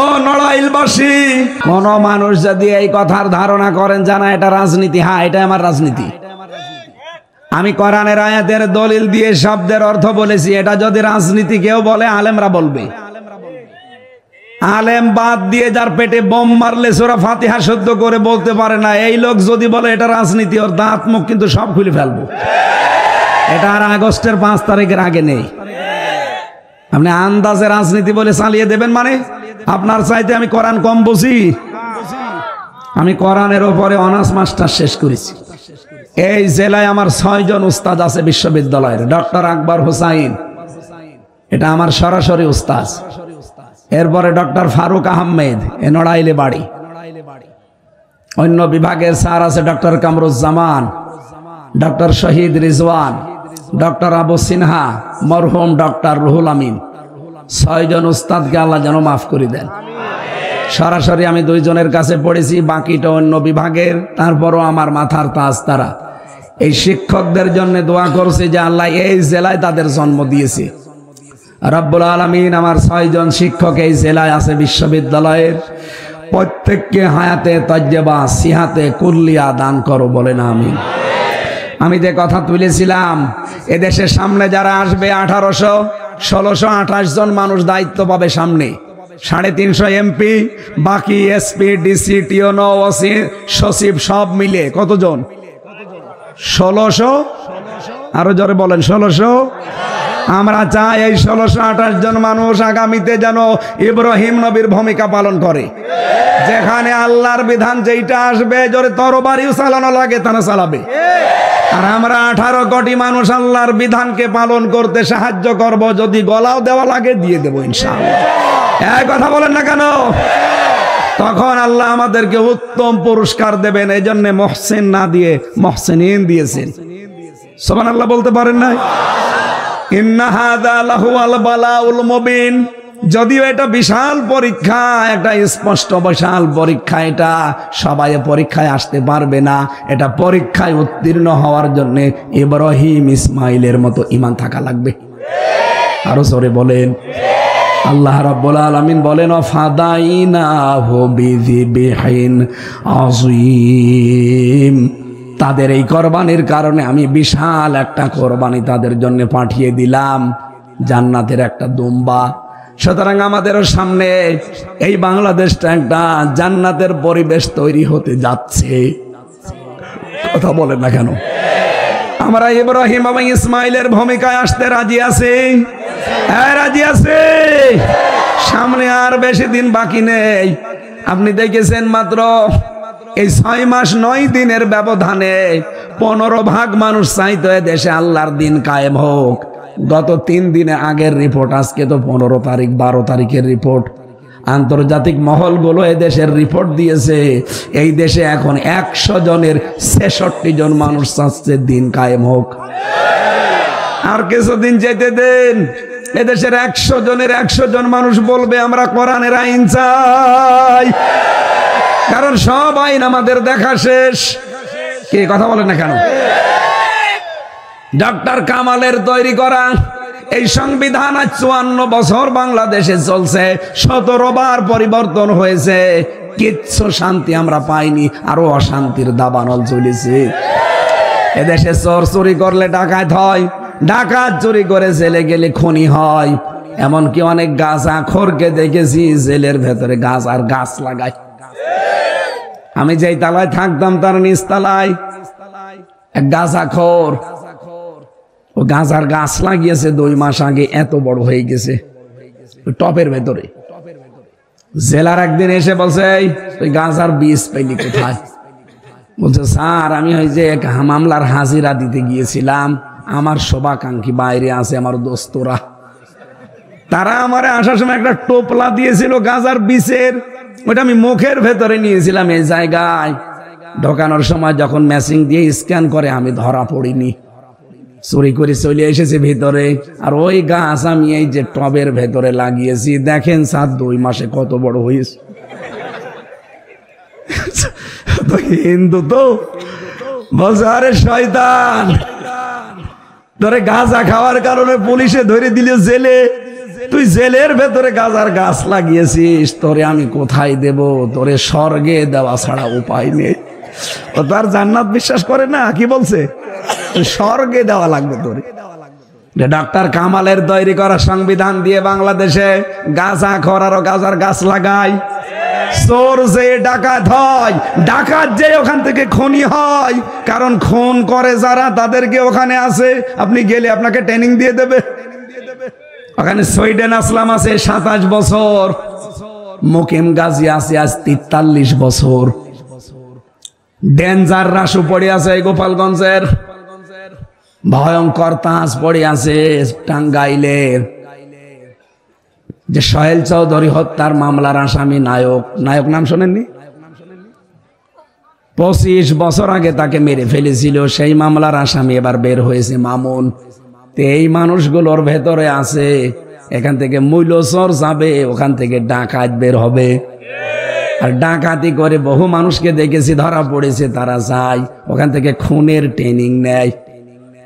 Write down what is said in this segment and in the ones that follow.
ও নড়াইলবাসী, কোন মানুষ যদি এই কথার ধারণা করেন জানা এটা রাজনীতি, হ্যাঁ এটা আমার রাজনীতি, আমি কোরআনের আয়াতের দলিল দিয়ে শব্দের অর্থ বলেছি, এটা যদি রাজনীতি কেউ বলে আলেমরা বলবে। আলেম বাদ দিয়ে যার পেটে বোম মারলে সূরা ফাতিহা শুদ্ধ করে বলতে পারে না, এই লোক যদি বলে এটা রাজনীতি, ওর দাঁত মুখ কিন্তু সব খুলে ফেলবো। এটা আর আগস্টের 5 তারিখের আগে নেই। আপনি আন্দাজে রাজনীতি বলে চালিয়ে দেবেন মানে? আপনার চাইতে আমি কোরআন কম বুঝি? আমি কোরআনের উপরে অনার্স মাস্টার শেষ করেছি। এই জেলায় আমার 6 জন উস্তাদ আছে বিশ্ববিদ্যালয়ের। ডক্টর আকবর হুসাইন, এটা আমার সরাসরি উস্তাদ। এরপরে ডক্টর ফারুক আহমেদ, এ নড়াইলে বাড়ি। অন্য বিভাগের স্যার আছে ডক্টর কামরুজ্জামান, ডক্টর শহীদ রিজওয়ান, ডক্টর আবু সিনহা, মরহুম ডক্টর রুহুল আমিন। 6 জন উস্তাদকে আল্লাহ যেন মাফ করে দেন। সরাসরি আমি 2 জনের কাছে পড়েছি, বাকিটা অন্য বিভাগের। তারপরও আমার মাথার তাজ তারা। এই শিক্ষকদের জন্য দোয়া করছে যে আল্লাহ এই জেলায় তাদের জন্ম দিয়েছে। রব্বুল আলামিন আমার 6 জন শিক্ষক এই জেলায় আছে বিশ্ববিদ্যালয়ের, প্রত্যেককে হায়াতে তজ্জেবা সিহাতে কুল্লিয়া দান করো, বলেন আমিন। আমি যে কথা তুলেছিলাম, এদেশের সামনে যারা আসবে 1628 জন মানুষ দায়িত্ব পাবে সামনে, 350 এমপি, বাকি এসপি, ডিসি, টিওনো, ওসি, সচিব সব মিলে কতজন? 1600। আরো জোরে বলেন 1600। আমরা চাই এই 1628 জন মানুষ আগামীতে যেন ইব্রাহিম নবীর ভূমিকা পালন করে, যেখানে আল্লাহর বিধান যেইটা আসবে জোরে তরবারিও চালানো লাগে তারা চালাবে। আর আমরা 18 কোটি মানুষ আল্লাহর বিধানকে পালন করতে সাহায্য করব, যদি গলাও দেওয়া লাগে দিয়ে দেবো ইনশাআল্লাহ। এই কথা বলেন না কেন? তখন আল্লাহ আমাদেরকে উত্তম পুরস্কার দেবেন। এই জন্য মুহসিন না দিয়ে মুহসিনিন দিয়েছেন। সুবহানাল্লাহ বলতে পারেন না? ইন্না হাযা লাহুল বালাউল মুবিন। যদিও এটা বিশাল পরীক্ষা, একটা স্পষ্ট বিশাল পরীক্ষা, এটা সবাই পরীক্ষায় আসতে পারবে না। এটা পরীক্ষায় উত্তীর্ণ হওয়ার জন্য ইব্রাহিম ইসমাইলের মতো ঈমান থাকা লাগবে। আরো জোরে বলেন। আল্লাহ রাব্বুল আলামিন বলেন ফাদাইনাহু বিযিবহিন আযীম। তাদের এই কোরবানির কারণে আমি বিশাল একটা কোরবানি তাদের জন্য পাঠিয়ে দিলাম, জান্নাতের একটা দুম্বা। সুতরাং আমাদেরও সামনে এই বাংলাদেশটা একটা জান্নাতের পরিবেশ তৈরি হতে যাচ্ছে। কথা বলেন না কেন? আমরা ইব্রাহিম এবং ইসমাইলের ভূমিকায় আসতে রাজি আছি? হ্যাঁ রাজি আছে। সামনে আর বেশি দিন বাকি নেই। আপনি দেখেছেন মাত্র এই 6 মাস 9 দিনের ব্যবধানে 15 ভাগ মানুষ চাইতো দেশে আল্লাহর দিন কায়েম হোক। গত 3 দিনে আগের রিপোর্ট, আজকে তো 15 তারিখ, 12 তারিখের রিপোর্ট। আন্তর্জাতিক মহলগুলো এদেশের রিপোর্ট দিয়েছে, এই দেশে এখন 100 জনের 66 জন মানুষ চাচ্ছে দিন কায়েম হোক। আর কিছুদিন যেতে দেন, এদেশের 100 জনের 100 জন মানুষ বলবে আমরা কোরআনের আইন চাই। কারণ সব আইন আমাদের দেখা শেষ। কে কথা বলেন না কেন? ডক্টর কামালের তৈরি করা এই সংবিধান আজ 54 বছর বাংলাদেশে চলছে, 17 বার পরিবর্তন হয়েছে, কিচ্ছু শান্তি আমরা পাইনি, আরো অশান্তির দাবানল চলেছে। এদেশে চোর চুরি করলে ডাকাত হয়, ডাকাত চুরি করে জেলে গেলে খনি হয়। এমনকি অনেক গাঁজাখোরকে দেখেছি জেলের ভেতরে গাঁজার গাছ লাগায়। আমি যেই তালায় থাকতাম তার নিচ তালায় এক গাঁজাখোর, ও গাঁজার গাছ লাগিয়েছে 2 মাস আগে, এত বড় হয়ে গেছে টপের ভেতরে। জেলার একদিন এসে বলছে তুই গাঁজার বীজ পেলি কোথায়? বলছে স্যার আমি ওই যে এক মামলার হাজিরা দিতে গিয়েছিলাম, আমার শোভাকাঙ্ক্ষী বাইরে আছে, আমার দোস্তরা, তারা আমারে আসার সময় একটা টোপলা দিয়েছিল গাঁজার বীজের, ওটা আমি মুখের ভেতরে নিয়েছিলাম। এই জায়গায় ঢোকানোর সময় যখন ম্যাচিং দিয়ে স্ক্যান করে আমি ধরা পড়িনি, চুরি করে চলে এসেছে ভিতরে। আর ওই গাছ আমি এই যে টবের ভেতরে লাগিয়েছি, দেখেন স্যার 2 মাসে কত বড় হয়েছে। হিন্দু তো বলছে আরে শয়তান, ধরে গাঁজা খাওয়ার কারণে পুলিশে ধরে দিল জেলে, তুই জেলের ভেতরে গাজার গাছ লাগিয়েছিস, তোরে আমি কোথায় দেব? তোরে স্বর্গে দেওয়া ছাড়া উপায় নেই। ও তো আর জান্নাত বিশ্বাস করে না, কি বলছে? স্বর্গে দেওয়া লাগবে তোরে। ডক্টর কামালের তৈরি করা সংবিধান দিয়ে বাংলাদেশে গাঁজা খরারও গাজার গাছ লাগায়। চোর যে ডাকাত হয়, ডাকাত যে ওখান থেকে খনি হয়, কারণ খুন করে যারা তাদেরকে ওখানে আছে, আপনি গেলে আপনাকে ট্রেনিং দিয়ে দেবে। ওখানে সুইডেন আসলাম আছে 27 বছর, মুকিম গাজী আছে আজ 43 বছর, ডেঞ্জার রাসু পড়ে আছে এই গোপালগঞ্জের, ভয়ঙ্কর তাজ পড়ে আছে টাঙ্গাইলের। যে সোহেল চৌধুরী হত্যার মামলার আসামি নায়ক, নায়ক নাম শোনেননি? 25 বছর আগে তাকে মেরে ফেলেছিল, সেই মামলার আসামি এবার বের হয়েছে মামুন। এই মানুষগুলোর ভেতরে আছে, এখান থেকে মূল্যচর যাবে, ওখান থেকে ডাকাত বের হবে। আর ডাকাতি করে বহু মানুষকে দেখেছি ধরা পড়েছে, তারা যায় ওখান থেকে খুনের ট্রেনিং নেয়।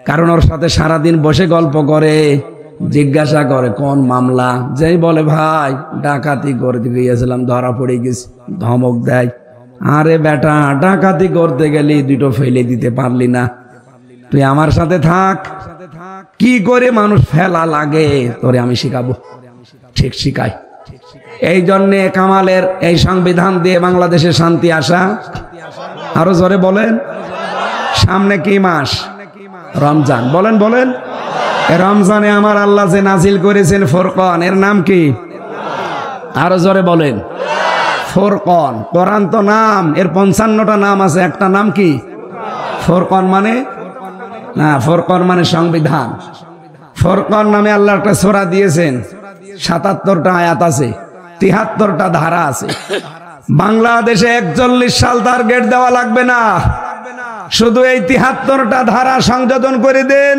কারণ ওর সাথে সারাদিন বসে গল্প করে, জিজ্ঞাসা করে কোন মামলা, যেই বলে ভাই ডাকাতি করতে গিয়েছিলাম ধরা পড়ে গেছি, ধমক দেয়। আরে বেটা, ডাকাতি করতে গেলি দুটো ফেলে দিতে পারলি না, তুই আমার সাথে থাক, কি করে মানুষ ফেলা লাগে তোরে আমি শিখাবো। ঠিক শিখাই। এই জন্যে কামালের এই সংবিধান দিয়ে বাংলাদেশে শান্তি আসা। আরো জোরে বলেন। সামনে কি মাস? রমজান। বলেন বলেন। রমজানে আমার আল্লাহ যে নাজিল করেছেন ফুরকান, এর নাম কি? আরো জোরে বলেন। ফুরকান। কোরআন তো নাম, এর 55টা নাম আছে, একটা নাম কি? ফুরকান মানে না, ফুরকান মানে সংবিধান। ফুরকান নামে আল্লাহ একটা সূরা দিয়েছেন, 77টা আয়াত আছে, 73টা ধারা আছে। বাংলাদেশে 41 সাল টার্গেট দেওয়া লাগবে না, শুধু এই 73টা ধারা সংযোজন করে দেন,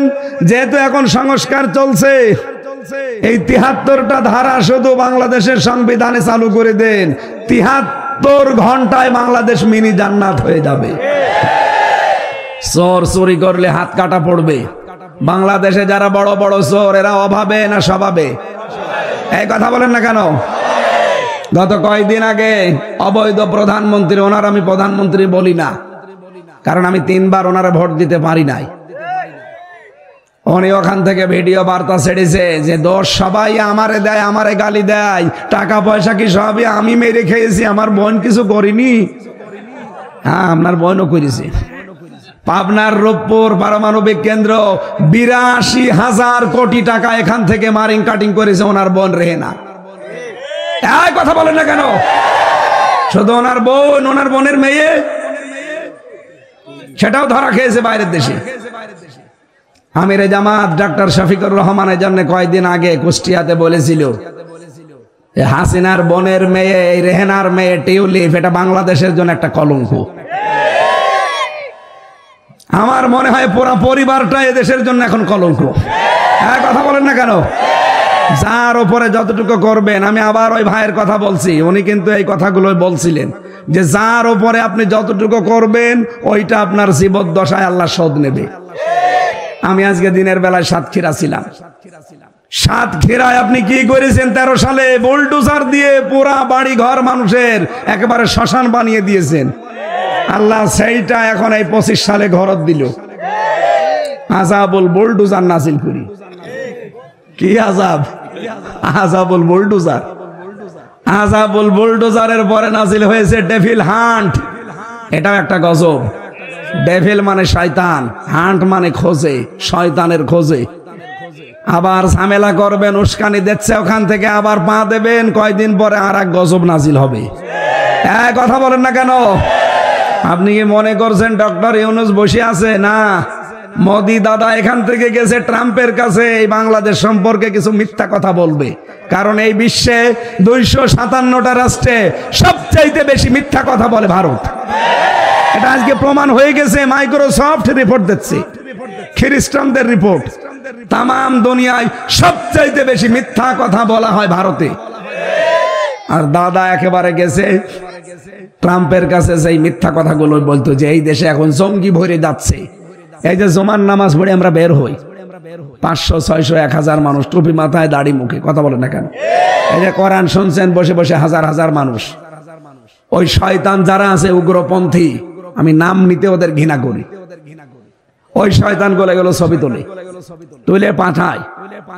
যেহেতু এখন সংস্কার চলছে। এই 73টা ধারা শুধু বাংলাদেশের সংবিধানে চালু করে দেন, 73 ঘন্টায় বাংলাদেশ মিনি জান্নাত হয়ে যাবে। চোর চুরি করলে হাত কাটা পড়বে। বাংলাদেশে যারা বড় বড় চোর, এরা অভাবে না স্বভাবে? এই কথা বলেন না কেন? গত কয়েকদিন আগে অবৈধ প্রধানমন্ত্রী, ওনার আমি প্রধানমন্ত্রী বলি না, কারণ আমি 3 বার ওনারা ভোট দিতে পারি নাই। উনি ওখান থেকে ভিডিও বার্তা ছেড়েছে যে দোষ সবাই আমারে দেয়, আমারে গালি দেয়, টাকা পয়সা কি সবই আমি মেরে খেয়েছি, আমার বোন কিছু করিনি। হ্যাঁ, আপনার বোনও করেছে। পাবনার রূপপুর পারমাণবিক কেন্দ্র 82,000 কোটি টাকা এখান থেকে মারিং কাটিং করেছে ওনার বোন রেহেনা। এই কথা বলেন না কেন? শুধু ওনার বোন, ওনার বোনের মেয়ে, সেটাও ধরা খেয়েছে বাইরের দেশে। আমিরে জামাত ডক্টর শফিকুর রহমানের জন্য কয়েকদিন আগে কুষ্টিয়াতে বলেছিল, হাসিনার বোনের মেয়ে, রেহেনার মেয়ে টিউলিপ, এটা বাংলাদেশের জন্য একটা কলঙ্ক। আমার মনে হয় পুরো পরিবারটা এদেশের জন্য এখন কলঙ্ক। হ্যাঁ, কথা বলেন না কেন? যার উপরে যতটুকু করবেন, আমি আবার ওই ভাইয়ের কথা বলছি, উনি কিন্তু এই কথাগুলো বলছিলেন যে যার উপরে আপনি যতটুকু করবেন ওইটা আপনার জীবদ্দশায় আল্লাহ শোধ নেবে। আমি আজকে দিনের বেলায় সাতক্ষীরা ছিলাম। সাতক্ষীরায় আপনি কি করেছেন 13 সালে? বুলডোজার দিয়ে পুরা বাড়ি ঘর মানুষের একেবারে শ্মশান বানিয়ে দিয়েছেন। আল্লাহ সেইটা এখন এই 25 সালে ঘরত দিল। আযাবুল বুলডোজার নাজিল করি। কি আযাব? আযাবুল বুলডোজার। আযাবুল বুলডোজারের পরে নাজিল হয়েছে ডেভিল হান্ট। এটাও একটা গজব। ডেভিল মানে শয়তান, হান্ট মানে খোঁজে, শয়তানের খোঁজে। আবার ঝামেলা করবেন, উস্কানি দিচ্ছে, ওখান থেকে আবার পা দেবেন, কয়দিন পরে আর এক গজব নাজিল হবে। এক কথা বলেন না কেন? আপনি কি মনে করছেন ডক্টর ইউনূস বসে আছে? না, মোদি দাদা এখান থেকে গেছে ট্রাম্পের কাছে এই বাংলাদেশ সম্পর্কে কিছু মিথ্যা কথা বলবে। কারণ এই বিশ্বে 257টা রাষ্ট্রে সবচাইতে বেশি মিথ্যা কথা বলে ভারত। এটা আজকে প্রমাণ হয়ে গেছে, মাইক্রোসফট রিপোর্ট দিচ্ছে, খ্রিস্টানদের রিপোর্ট। তাম দুনিয়ায় সবচাইতে বেশি মিথ্যা কথা বলা হয় ভারতে। আর দাদা একেবারে গেছে ট্রাম্পের কাছে, সেই মিথ্যা কথাগুলো বলতো যে এই দেশে এখন জঙ্গি ভরে যাচ্ছে। এই যে জুমার নামাজ পড়ে আমরা বের হই, 500, 600, 1000 মানুষ, টুপি মাথায়, দাড়ি মুখে, কথা বলেন না কেন? এই যে কোরআন শুনছেন বসে বসে হাজার হাজার মানুষ, ওই শয়তান যারা আছে উগ্রপন্থী, আমি নাম নিতে ওদের ঘৃণা করি, ওই শয়তান গুলো এগুলো ছবি তুলে পাঠায়,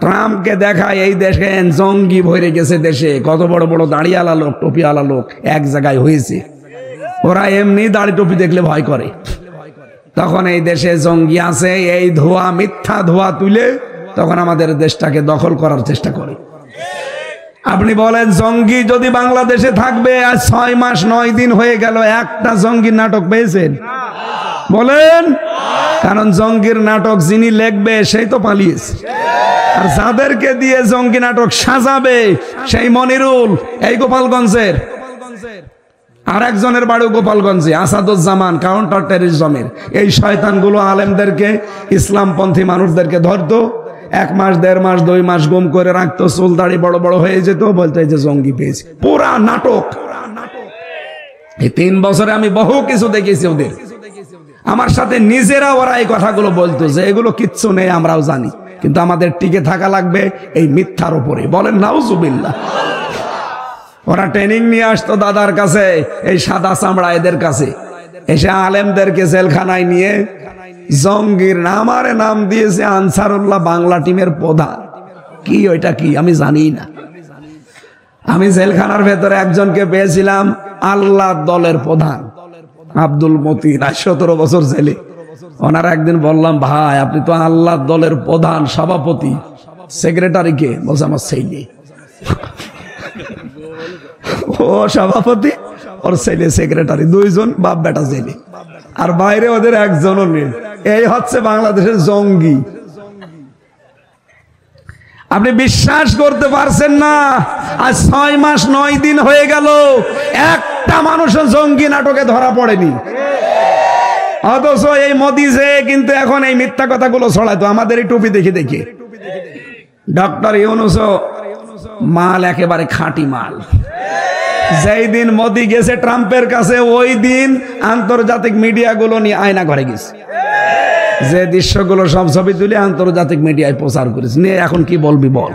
ট্রাম্পকে দেখায় এই দেশে জঙ্গি ভরে গেছে, দেশে কত বড় বড় দাড়িওয়ালা লোক, টুপিওয়ালা লোক এক জায়গায় হয়েছে। ওরা এমনি দাড়ি টুপি দেখলে ভয় করে, তখন এই দেশে জঙ্গি আছে, এই ধোয়া, মিথ্যা ধোয়া তুলে তখন আমাদের দেশটাকে দখল করার চেষ্টা করে। আপনি বলেন জঙ্গি যদি বাংলাদেশে থাকবে, আজ 6 মাস 9 দিন হয়ে গেল, একটা জঙ্গির নাটক পেয়েছেন? বলেন। কারণ জঙ্গির নাটক যিনি লিখবে সেই তো পালিয়েছে, আর যাদেরকে দিয়ে জঙ্গি নাটক সাজাবে সেই মনিরুল, এই গোপালগঞ্জের, আর একজনের বাড়ি গোপালগঞ্জে, আসাদুজ্জামান, কাউন্টার টেররিজমের। এই শয়তানগুলো আলেমদেরকে, ইসলামপন্থী মানুষদেরকে ধরতো, 1 মাস 1.5 মাস 2 মাস গুম করে রাখতো, চুল দাড়ি বড় বড় হয়ে যেত, বলতো এই যে জঙ্গি পেয়েছে। পুরা নাটক। এই 3 বছরে আমি বহু কিছু দেখেছি ওদের। আমার সাথে নিজেরা ওরা এই কথাগুলো বলতো যে এগুলো কিচ্ছু নেই, আমরাও জানি, কিন্তু আমাদের টিকে থাকা লাগবে এই মিথ্যার উপরে। বলেন নাউজুবিল্লাহ। ওরা ট্রেনিং নিয়ে আসতো দাদার কাছে, এই সাদা চামড়া এদের কাছে, এসে আলেমদেরকে জেলখানায় নিয়ে জঙ্গির নামারে নাম দিয়েছে আনসারুল্লাহ বাংলা টিমের প্রধান। কি ওইটা কি আমি জানি না। আমি জেলখানার ভেতরে একজনকে পেয়েছিলাম আল্লাহ দলের প্রধান, আব্দুল মতিন, 17 বছর জেলে। ওনারা একদিন বললাম, ভাই আপনি তো আল্লাহ দলের প্রধান, সভাপতি, সেক্রেটারি কে? বলছে আমার ছেলে। ও সভাপতি, ওর ছেলে সেক্রেটারি, 2 জন বাপ বেটা জেলে, আর বাইরে ওদের একজনও নেই। এই হচ্ছে বাংলাদেশের জঙ্গি। আপনি বিশ্বাস করতে পারছেন না, আজ 6 মাস 9 দিন হয়ে গেল, একটা মানুষও জঙ্গি নাটকে ধরা পড়েনি। অথচ এই মোদি যে কিন্তু এখন এই মিথ্যা কথাগুলো ছড়াইতো আমাদের এই টুপি দেখে দেখে। ডক্টর ইউনূস মাল, একেবারে খাঁটি মাল। যেই দিন মোদি গেছে ট্রাম্পের কাছে, ওই দিন আন্তর্জাতিক মিডিয়াগুলো নিয়ে আয়না ঘরে গেছে, যে দৃশ্যগুলো সব ছবি তুলে আন্তর্জাতিক মিডিয়ায় প্রচার করেছে। নিয়ে এখন কি বলবি বল?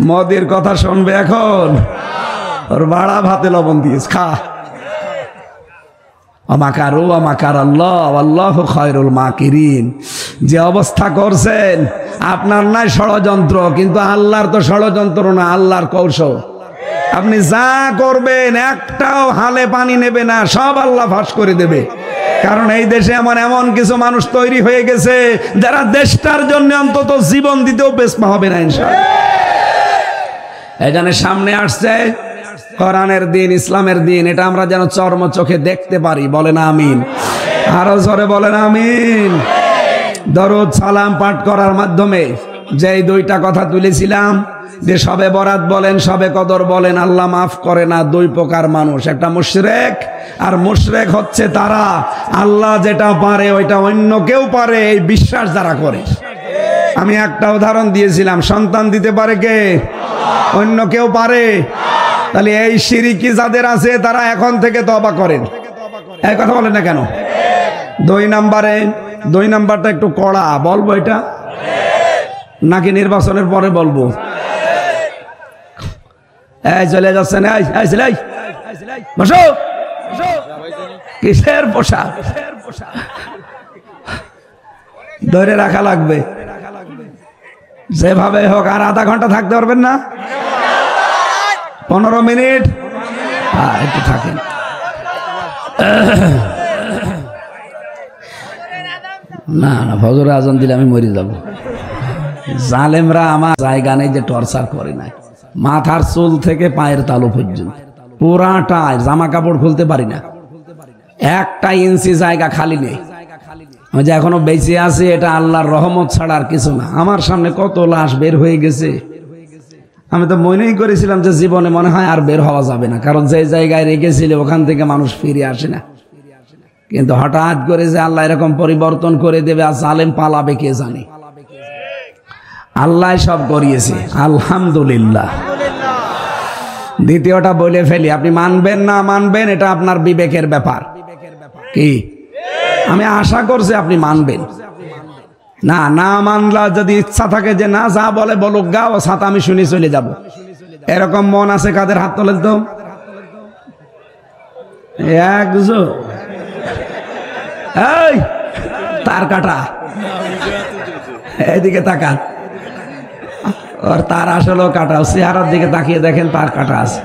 মোদির কথা শুনবে এখন? ওর বাড়া ভাতে লবণ দিয়েছ, খা। আমাকারু আমাকার আল্লাহ আল্লাহু খায়রুল মাকিরিন। যে অবস্থা করছেন, আপনার নাই ষড়যন্ত্র, কিন্তু আল্লাহর তো ষড়যন্ত্র না, আল্লাহর কৌশল। আপনি যা করবেন একটাও হালে পানি নেবে না, সব আল্লাহ ফাঁস করে দেবে। কারণ এই দেশে এমন কিছু মানুষ তৈরি হয়ে গেছে যারা দেশটার জন্য অন্তত জীবন দিতেও পেছপা হবে না ইনশাআল্লাহ। এখানে সামনে আসছে কোরআনের দিন, ইসলামের দিন, এটা আমরা যেন চর্ম চোখে দেখতে পারি। বলেন আমিন। আরো জোরে বলেন আমিন। দরুদ সালাম পাঠ করার মাধ্যমে যে 2টা কথা তুলেছিলাম, যে সবে বরাত বলেন, সবে কদর বলেন, আল্লাহ মাফ করে না 2 প্রকার মানুষ। একটা মুশরিক, আর মুশরিক হচ্ছে তারা আল্লাহ যেটা পারে ওইটা অন্য কেউ পারে এই বিশ্বাস যারা করে। আমি একটা উদাহরণ দিয়েছিলাম, সন্তান দিতে পারে কে? অন্য কেউ পারে? তাহলে এই শিরকি যাদের আছে তারা এখন থেকে তওবা করেন। এই কথা বলেন না কেন? 2 নাম্বারটা একটু কড়া, বলবো এটা নাকি নির্বাচনের পরে বলবো? এই চলে যাচ্ছেন, বসো। কিসের পোশাক? ধরে রাখা লাগবে যেভাবে হোক। আর আধা ঘন্টা থাকতে পারবেন না? 15 মিনিট একটু থাকেন। না না, ফজরের আজান দিলে আমি মরে যাব। জালেমরা আমার জায়গা নেই যে টর্চার করে নাই, মাথার চুল থেকে পায়ের তালু পর্যন্ত পুরাটাই, জামা কাপড় খুলতে পারি না, 1 ইঞ্চি জায়গা খালি নেই। আমি যে এখনো বেঁচে আছি এটা আল্লাহর রহমত ছাড়া আর কিছু না। আমার সামনে কত লাশ বের হয়ে গেছে, আমি তো মনেই করেছিলাম যে জীবনে মনে হয় আর বের হওয়া যাবে না, কারণ যে জায়গায় রেখেছিল ওখান থেকে মানুষ ফিরে আসে না। কিন্তু হঠাৎ করে যে আল্লাহ এরকম পরিবর্তন করে দেবে আর জালেম পালাবে কে জানে। আল্লাহ সব করিয়েছে, আলহামদুলিল্লাহ। দ্বিতীয়টা বলে ফেলি, আপনি মানবেন না মানবেন এটা আপনার বিবেকের ব্যাপার। কি আমি আশা করছি আপনি মানবেন, না না মানলা যদি ইচ্ছা থাকে যে না যা বলে বলুক গা, ও ছাতা আমি শুনি চলে যাব, এরকম মন আছে কাদের? হাত তোলেন তো। একজন এই তার কাটা, এইদিকে তাকান, ওর তার আসলেও কাটা, চেহারার দিকে তাকিয়ে দেখেন তার কাটা আছে,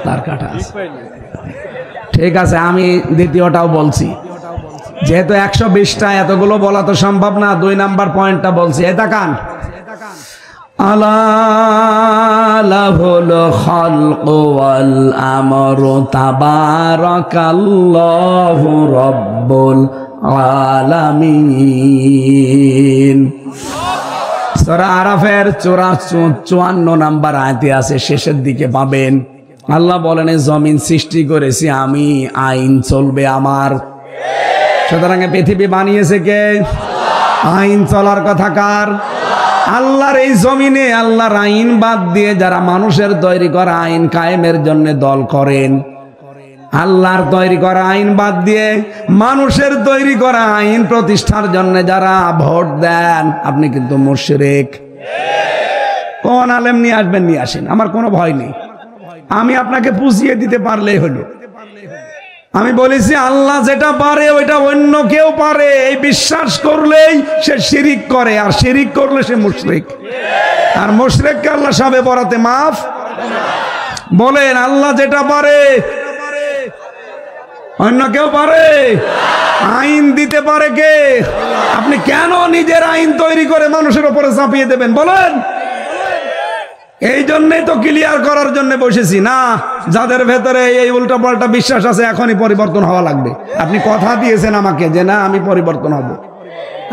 তার কাটা আছে। ঠিক আছে, আমি দ্বিতীয়টাও বলছি, যেহেতু 120টা এতগুলো বলা তো সম্ভব না, 2 নাম্বার পয়েন্টটা বলছি। এই তাকান, আলা লাহুল খালকু ওয়াল আমরু তাবারাকাল্লাহু রাব্বুল আলামিন। সূরা আরাফের 54 নাম্বার আয়াতে আছে, শেষের দিকে পাবেন। আল্লাহ বলেন, জমিন সৃষ্টি করেছি আমি, আইন চলবে আমার। সুতরাং পৃথিবী বানিয়েছে কে? আইন চলার কথা কার? আল্লাহর এই জমিনে আল্লাহর আইন বাদ দিয়ে যারা মানুষের তৈরি করা আইন কায়েমের জন্য দল করেন, আল্লাহর তৈরি করা আইন বাদ দিয়ে মানুষের তৈরি করা আইন প্রতিষ্ঠার জন্য যারা ভোট দেন, আপনি কিন্তু মুশরিক। কোন আলেম নিয়ে আসবেন, নিয়ে আসেন, আমার কোনো ভয় নেই, আমি আপনাকে পুষিয়ে দিতে পারলেই হলো। আমি বলেছি আল্লাহ যেটা পারে ওইটা অন্য কেউ পারে, এই বিশ্বাস করলেই সে শিরিক করে, আর শিরিক করলে সে মুশরিক। আর মুশরিককে আল্লাহ সবে বরাতে মাফ। বলেন, আল্লাহ যেটা পারে অন্য কেউ পারে? আইন দিতে পারে কে? আপনি কেন নিজের আইন তৈরি করে মানুষের উপরে চাপিয়ে দেবেন বলেন? এই জন্যই তো ক্লিয়ার করার জন্য বসেছি না, যাদের ভেতরে এই উল্টা পাল্টা বিশ্বাস আছে এখনই পরিবর্তন হওয়া লাগবে। আপনি কথা দিয়েছেন আমাকে যে না আমি পরিবর্তন হব,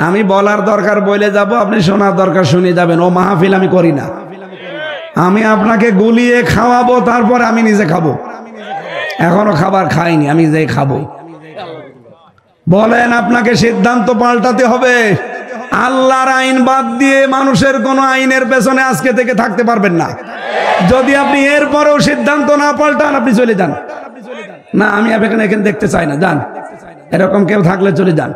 আমি বলার দরকার বলে যাব, আপনি শোনার দরকার শুনে যাবেন। ও মাহফিল আমি করি না, আমি আপনাকে গুলিয়ে খাওয়াবো, তারপরে আমি নিজে খাবো। এখনো খাবার খাইনি, আমি যে খাবো। বলেন, আপনাকে সিদ্ধান্ত পাল্টাতে হবে। আল্লাহর আইন বাদ দিয়ে মানুষের কোন আইনের পেছনে আজকে থেকে থাকতে পারবেন না। যদি আপনি এরপরেও সিদ্ধান্ত না পাল্টান, আপনি চলে যান। না আমি এখানে দেখতে চাই না, যান। এরকম কেউ থাকলে চলে যান।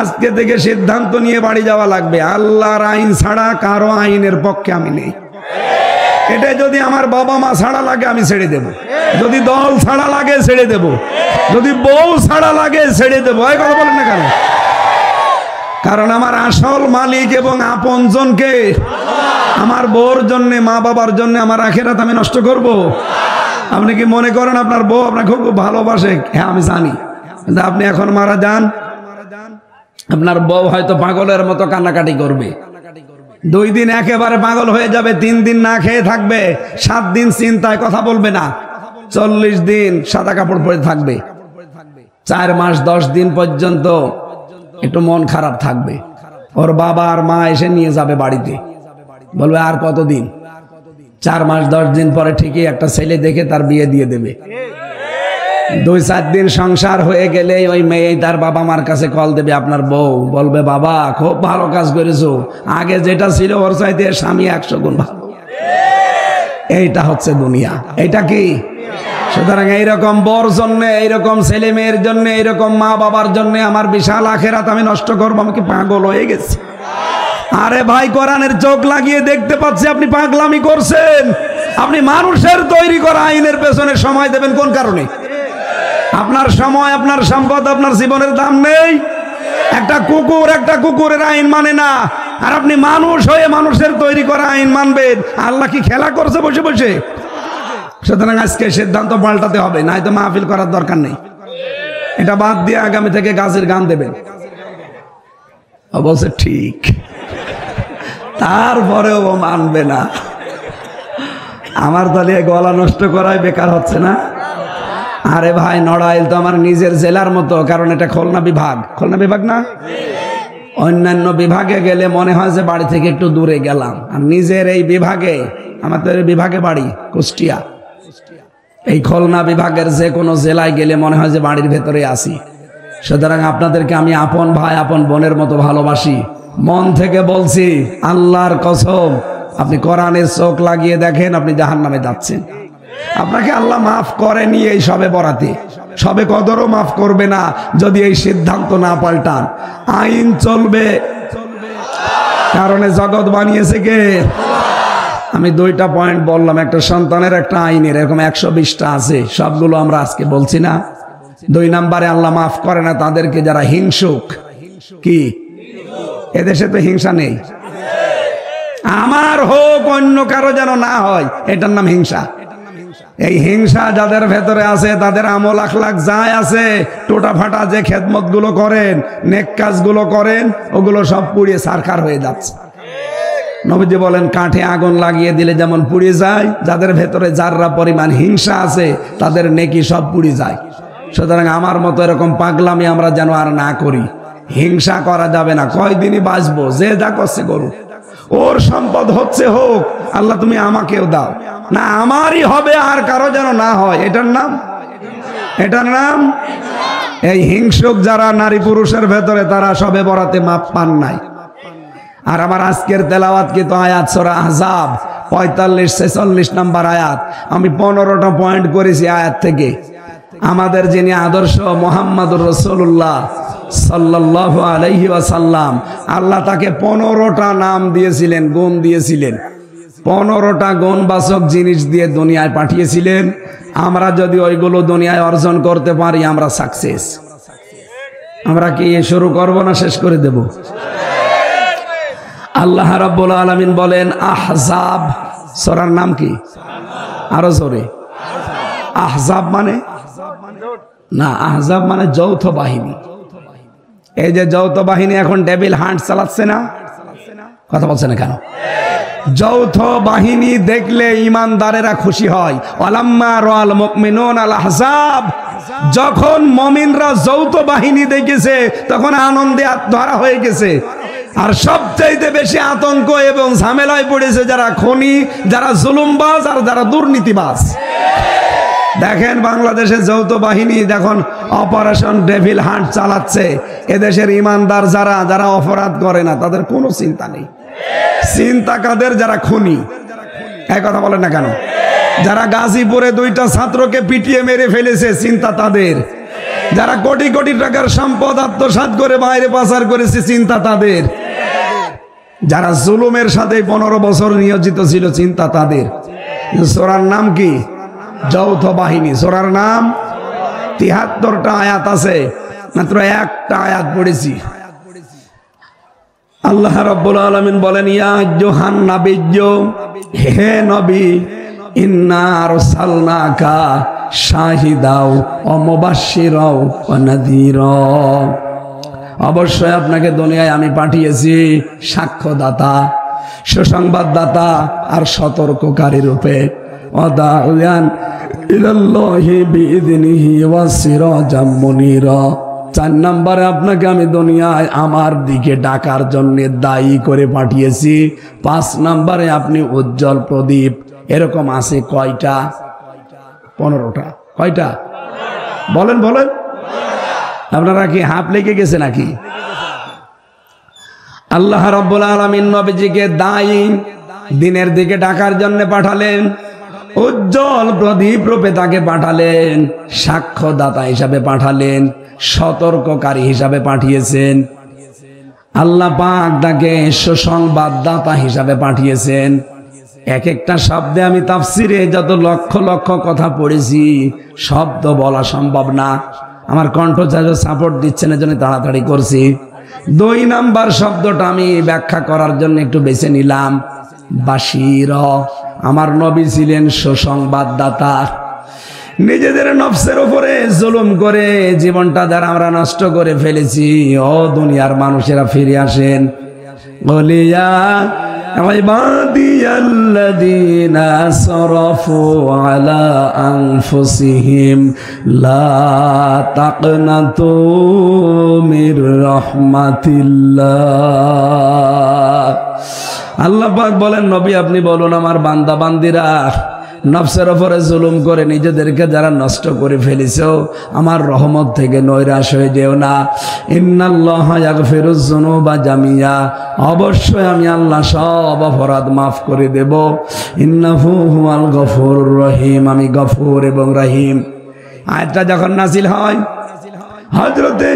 আজকে থেকে সিদ্ধান্ত নিয়ে বাড়ি যাওয়া লাগবে, আল্লাহর আইন ছাড়া কারো আইনের পক্ষে আমি নেই। এটা যদি আমার বাবা মা ছাড়া লাগে আমি ছেড়ে দেব, যদি দল ছাড়া লাগে ছেড়ে দেব, যদি বউ ছাড়া লাগে ছেড়ে দেবো। এই কথা বলেন না কেন? কারণ আমার আসল মালিক এবং আপনজনকে, আমার বউর জন্য, মা বাবার জন্য আমার আখিরাত আমি নষ্ট করব? আপনি কি মনে করেন আপনার বউ আপনাকে খুব ভালোবাসে? হ্যাঁ আমি জানি, কিন্তু আপনি এখন মারা যান, আপনার বউ হয়তো পাগলের মতো কান্নাকাটি করবে, 2 দিন একেবারে পাগল হয়ে যাবে, 3 দিন না খেয়ে থাকবে, 7 দিন চিন্তায় কথা বলবে না, 40 দিন সাদা কাপড় পরে থাকবে, 4 মাস 10 দিন পর্যন্ত একটু মন খারাপ থাকবে। ওর বাবা আর মা এসে নিয়ে যাবে বাড়িতে, বলবে আর কতদিন? 4 মাস 10 দিন পরে ঠিকই একটা ছেলে দেখে তার বিয়ে দিয়ে দেবে। 2-4 দিন সংসার হয়ে গেলে ওই মেয়ে তার বাবা মার কাছে কল দেবে, আপনার বউ বলবে বাবা খুব ভালো কাজ করেছো, আগে যেটা ছিল ওর চাইতে স্বামী 100 গুণ ভালো। এইটা হচ্ছে দুনিয়া, এইটা কি? সুতরাং এইরকম বর জন্য, এইরকম ছেলে মেয়ের জন্য, এইরকম মা বাবার জন্য আমার বিশাল আখেরাত আমি নষ্ট করবো? আমাকে পাগল হয়ে গেছে। আরে ভাই, কোরআনের চোখ লাগিয়ে দেখতে পাচ্ছি আপনি পাগলামি করছেন। আপনি মানুষের তৈরি করা আইনের পেছনে সময় দেবেন কোন কারণে? আপনার সময়, আপনার সম্পদ, আপনার জীবনের দাম নেই। একটা কুকুরের আইন মানে না, আর আপনি মানুষ হয়ে মানুষের তৈরি করা আইন মানবেন? আল্লাহ কি খেলা করছে বসে বসে? সুতরাং আজকে সিদ্ধান্ত পাল্টাতে হবে, নাই তো মাহফিল করার দরকার নেই। এটা বাদ দিয়ে আগামী থেকে গাছের গান দেবেন। ও বলছে ঠিক, তারপরেও ও মানবে না। আমার তাহলে গলা নষ্ট করাই বেকার হচ্ছে না? আরে ভাই, নড়াইল তো আমার নিজের জেলার মতো, কারণ এটা খুলনা বিভাগ। খুলনা বিভাগ না? অন্যান্য বিভাগে গেলে মনে হয় যে বাড়ি থেকে একটু দূরে গেলাম, আর নিজের এই বিভাগে, আমাদের বিভাগে বাড়ি কুষ্টিয়া, এই খুলনা বিভাগের যে কোনো জেলায় গেলে মনে হয় যে বাড়ির ভেতরে আসি। সুতরাং আপনাদেরকে আমি আপন ভাই আপন বোনের মতো ভালোবাসি, মন থেকে বলছি, আল্লাহর কসম, আপনি কোরআনের চোখ লাগিয়ে দেখেন আপনি জাহান্নামে যাচ্ছেন। আপনাকে আল্লাহ মাফ করেনি এই সবে বরাতে, সবে কদরও মাফ করবে না যদি এই সিদ্ধান্ত না পাল্টান। আইন চলবে, কারণে জগৎ বানিয়েছে কে? আমি দুইটা পয়েন্ট বললাম, একটা সন্তানের, একটা আইনের, এরকম 120টা আছে, সবগুলো আমরা আজকে বলছি না। 2 নম্বরে আল্লাহ মাফ করে না তাদেরকে যারা হিংসুক। কি এদেশে তো হিংসা নেই, আমার হোক অন্য কারো যেন না হয়, এটার নাম হিংসা। এই হিংসা যাদের ভেতরে আছে তাদের আমল আখলাক যায় আছে, টোটা ফাটা যে খেদমত গুলো করেন, নেক কাজ গুলো করেন, ওগুলো সব পুড়িয়ে ছারখার হয়ে যাচ্ছে। নবীজি বলেন কাঠে আগুন লাগিয়ে দিলে যেমন পুড়ে যায়, যাদের ভেতরে যাররা পরিমাণ হিংসা আছে তাদের নেকি সব পুড়ে যায়। সুতরাং আমার মতো এরকম পাগলামি আমরা যেন আর না করি। হিংসা করা যাবে না, কয়দিনই বাঁচবো, যে যা করছে করুক, ওর সম্পদ হচ্ছে হোক, আল্লাহ তুমি আমাকেও দাও না, আমারই হবে আর কারো যেন না হয়, এটার নাম এই হিংসুক যারা নারী পুরুষের ভেতরে, তারা সবে বরাতে মাপ পান নাই। আর আমার আজকের তেলাওয়াত কিন্তু আয়াত সূরা আহজাব 45-46 নম্বর আয়াত, আমি 15টা পয়েন্ট করেছি আয়াত থেকে। আমাদের যিনি আদর্শ মুহাম্মদুর রাসূলুল্লাহ সাল্লাল্লাহু আলাইহি ওয়াসাল্লাম, আল্লাহ তাকে 15টা নাম দিয়েছিলেন, গুণ দিয়েছিলেন, 15টা গুণবাচক জিনিস দিয়ে দুনিয়ায় পাঠিয়েছিলেন। আমরা যদি ওইগুলো দুনিয়ায় অর্জন করতে পারি আমরা সাকসেস। আমরা কি শুরু করব না শেষ করে দেব? আল্লাহ রাব্বুল আলামিন বলেন আহজাব, সূরার নাম কি? আরো জোরে। আহজাব মানে না, আহজাব মানে যৌথ বাহিনী। এই যে যৌথ বাহিনী এখন ডেভিল হান্ট চালাচ্ছে না, কথা বলছে না কেন? যৌথ বাহিনী দেখলে ইমানদারেরা খুশি হয়। ওয়ালাম্মা রাআল মুমিনুনা আল আহজাব, যখন মুমিনরা যৌথ বাহিনী দেখেছে তখন আনন্দে আত্মহারা হয়ে গেছে। আর সবচাইতে বেশি আতঙ্ক এবং ঝামেলায় পড়েছে যারা খনি, যারা জুলুমবাজ আর যারা দুর্নীতিবাজ। দেখেন বাংলাদেশে যৌথ বাহিনী দেখুন অপারেশন ডেভিল হান্ট চালাচ্ছে। এদেশের ইমানদার যারা যারা অপরাধ করে না তাদের কোনো চিন্তা নেই। চিন্তা কাদের? যারা খুনি। এই কথা বলেন না কেন? যারা গাজীপুরে 2টা ছাত্রকে পিটিয়ে মেরে ফেলেছে, চিন্তা তাদের। যারা কোটি কোটি টাকার সম্পদ আত্মসাৎ করে বাইরে পাচার করেছে, চিন্তা তাদের। যারা জুলুমের সাথে 15 বছর নিয়োজিত ছিল, চিন্তা তাদের। সূরার নাম কি? যৌথ বাহিনী। সূরার নাম 73টা আয়াত আছে, মাত্র একটা আয়াত পড়েছি। আল্লাহ রাব্বুল আলামিন বলেন ইয়া আইয়ুহান নাবিয়্যু, হে নবী, ইন্না আরসালনাকা শাহিদাও ওয়া মুবাশশিরাও ওয়া নাযীরা, অবশ্যই আপনাকে দুনিয়ায় আমি পাঠিয়েছি সাক্ষ্যদাতা, সুসংবাদদাতা আর সতর্ককারী রূপে। ওয়াদাউয়ান ইলাল্লাহি বিইযনিহি ওয়া সিরাজাম মুনীরা। 4 নম্বরে আপনাকে আমি দুনিয়ায় আমার দিকে ডাকার জন্য দায়ী করে পাঠিয়েছি। 5 নম্বরে আপনি উজ্জ্বল প্রদীপ। এরকম আছে কয়টা? 15টা। কয়টা বলেন বলেন? আপনারা কি হাঁপ লেগে গেছে নাকি? আল্লাহ রাব্বুল আলামিন নবীজিকে দায়ী, দিনের দিকে ডাকার জন্য পাঠালেন, উজ্জ্বল প্রদীপ রূপে তাকে পাঠালেন, সাক্ষ্যদাতা হিসাবে পাঠালেন, সতর্ককারী হিসাবে পাঠিয়েছেন। আল্লাহ পাক তাকে সুসংবাদদাতা হিসাবে পাঠিয়েছেন। এক একটা শব্দে আমি তাফসিরে যত লক্ষ লক্ষ কথা পড়েছি, শব্দ বলা সম্ভব না। আমার কণ্ঠ যারা সাপোর্ট দিচ্ছেন এজন্য তাড়াতাড়ি করছি। 2 নাম্বার শব্দটা আমি ব্যাখ্যা করার জন্য একটু বেছে নিলাম, বাশির। আমার নবী ছিলেন সুসংবাদদাতা। নিজেদের নফসের উপরে জুলুম করে জীবনটা যারা আমরা নষ্ট করে ফেলেছি, ও দুনিয়ার মানুষেরা ফিরে আসেন। বলিয়া ইবাদিয়াল্লাযীনা আসরাফু আলা আনফুসিহিম লা তাকনাতু মির রাহমাতিল্লাহ। আল্লাহ পাক বলেন নবী আপনি বলুন আমার বান্দা বান্দিরা নফসের উপরে জুলুম করে নিজেদেরকে যারা নষ্ট করে ফেলেছো, আমার রহমত থেকে নৈরাশ হয়ে যেও না। ইন্নাল্লাহা ইয়াগফিরুয যুনুবা জামিয়া, অবশ্যই আমি আল্লাহ সব অপরাধ মাফ করে দেব। ইন্নাহু হুয়াল গফুরুর রহিম, আমি গফুর এবং রহিম। আয়াতটা যখন নাজিল হয়, হযরতে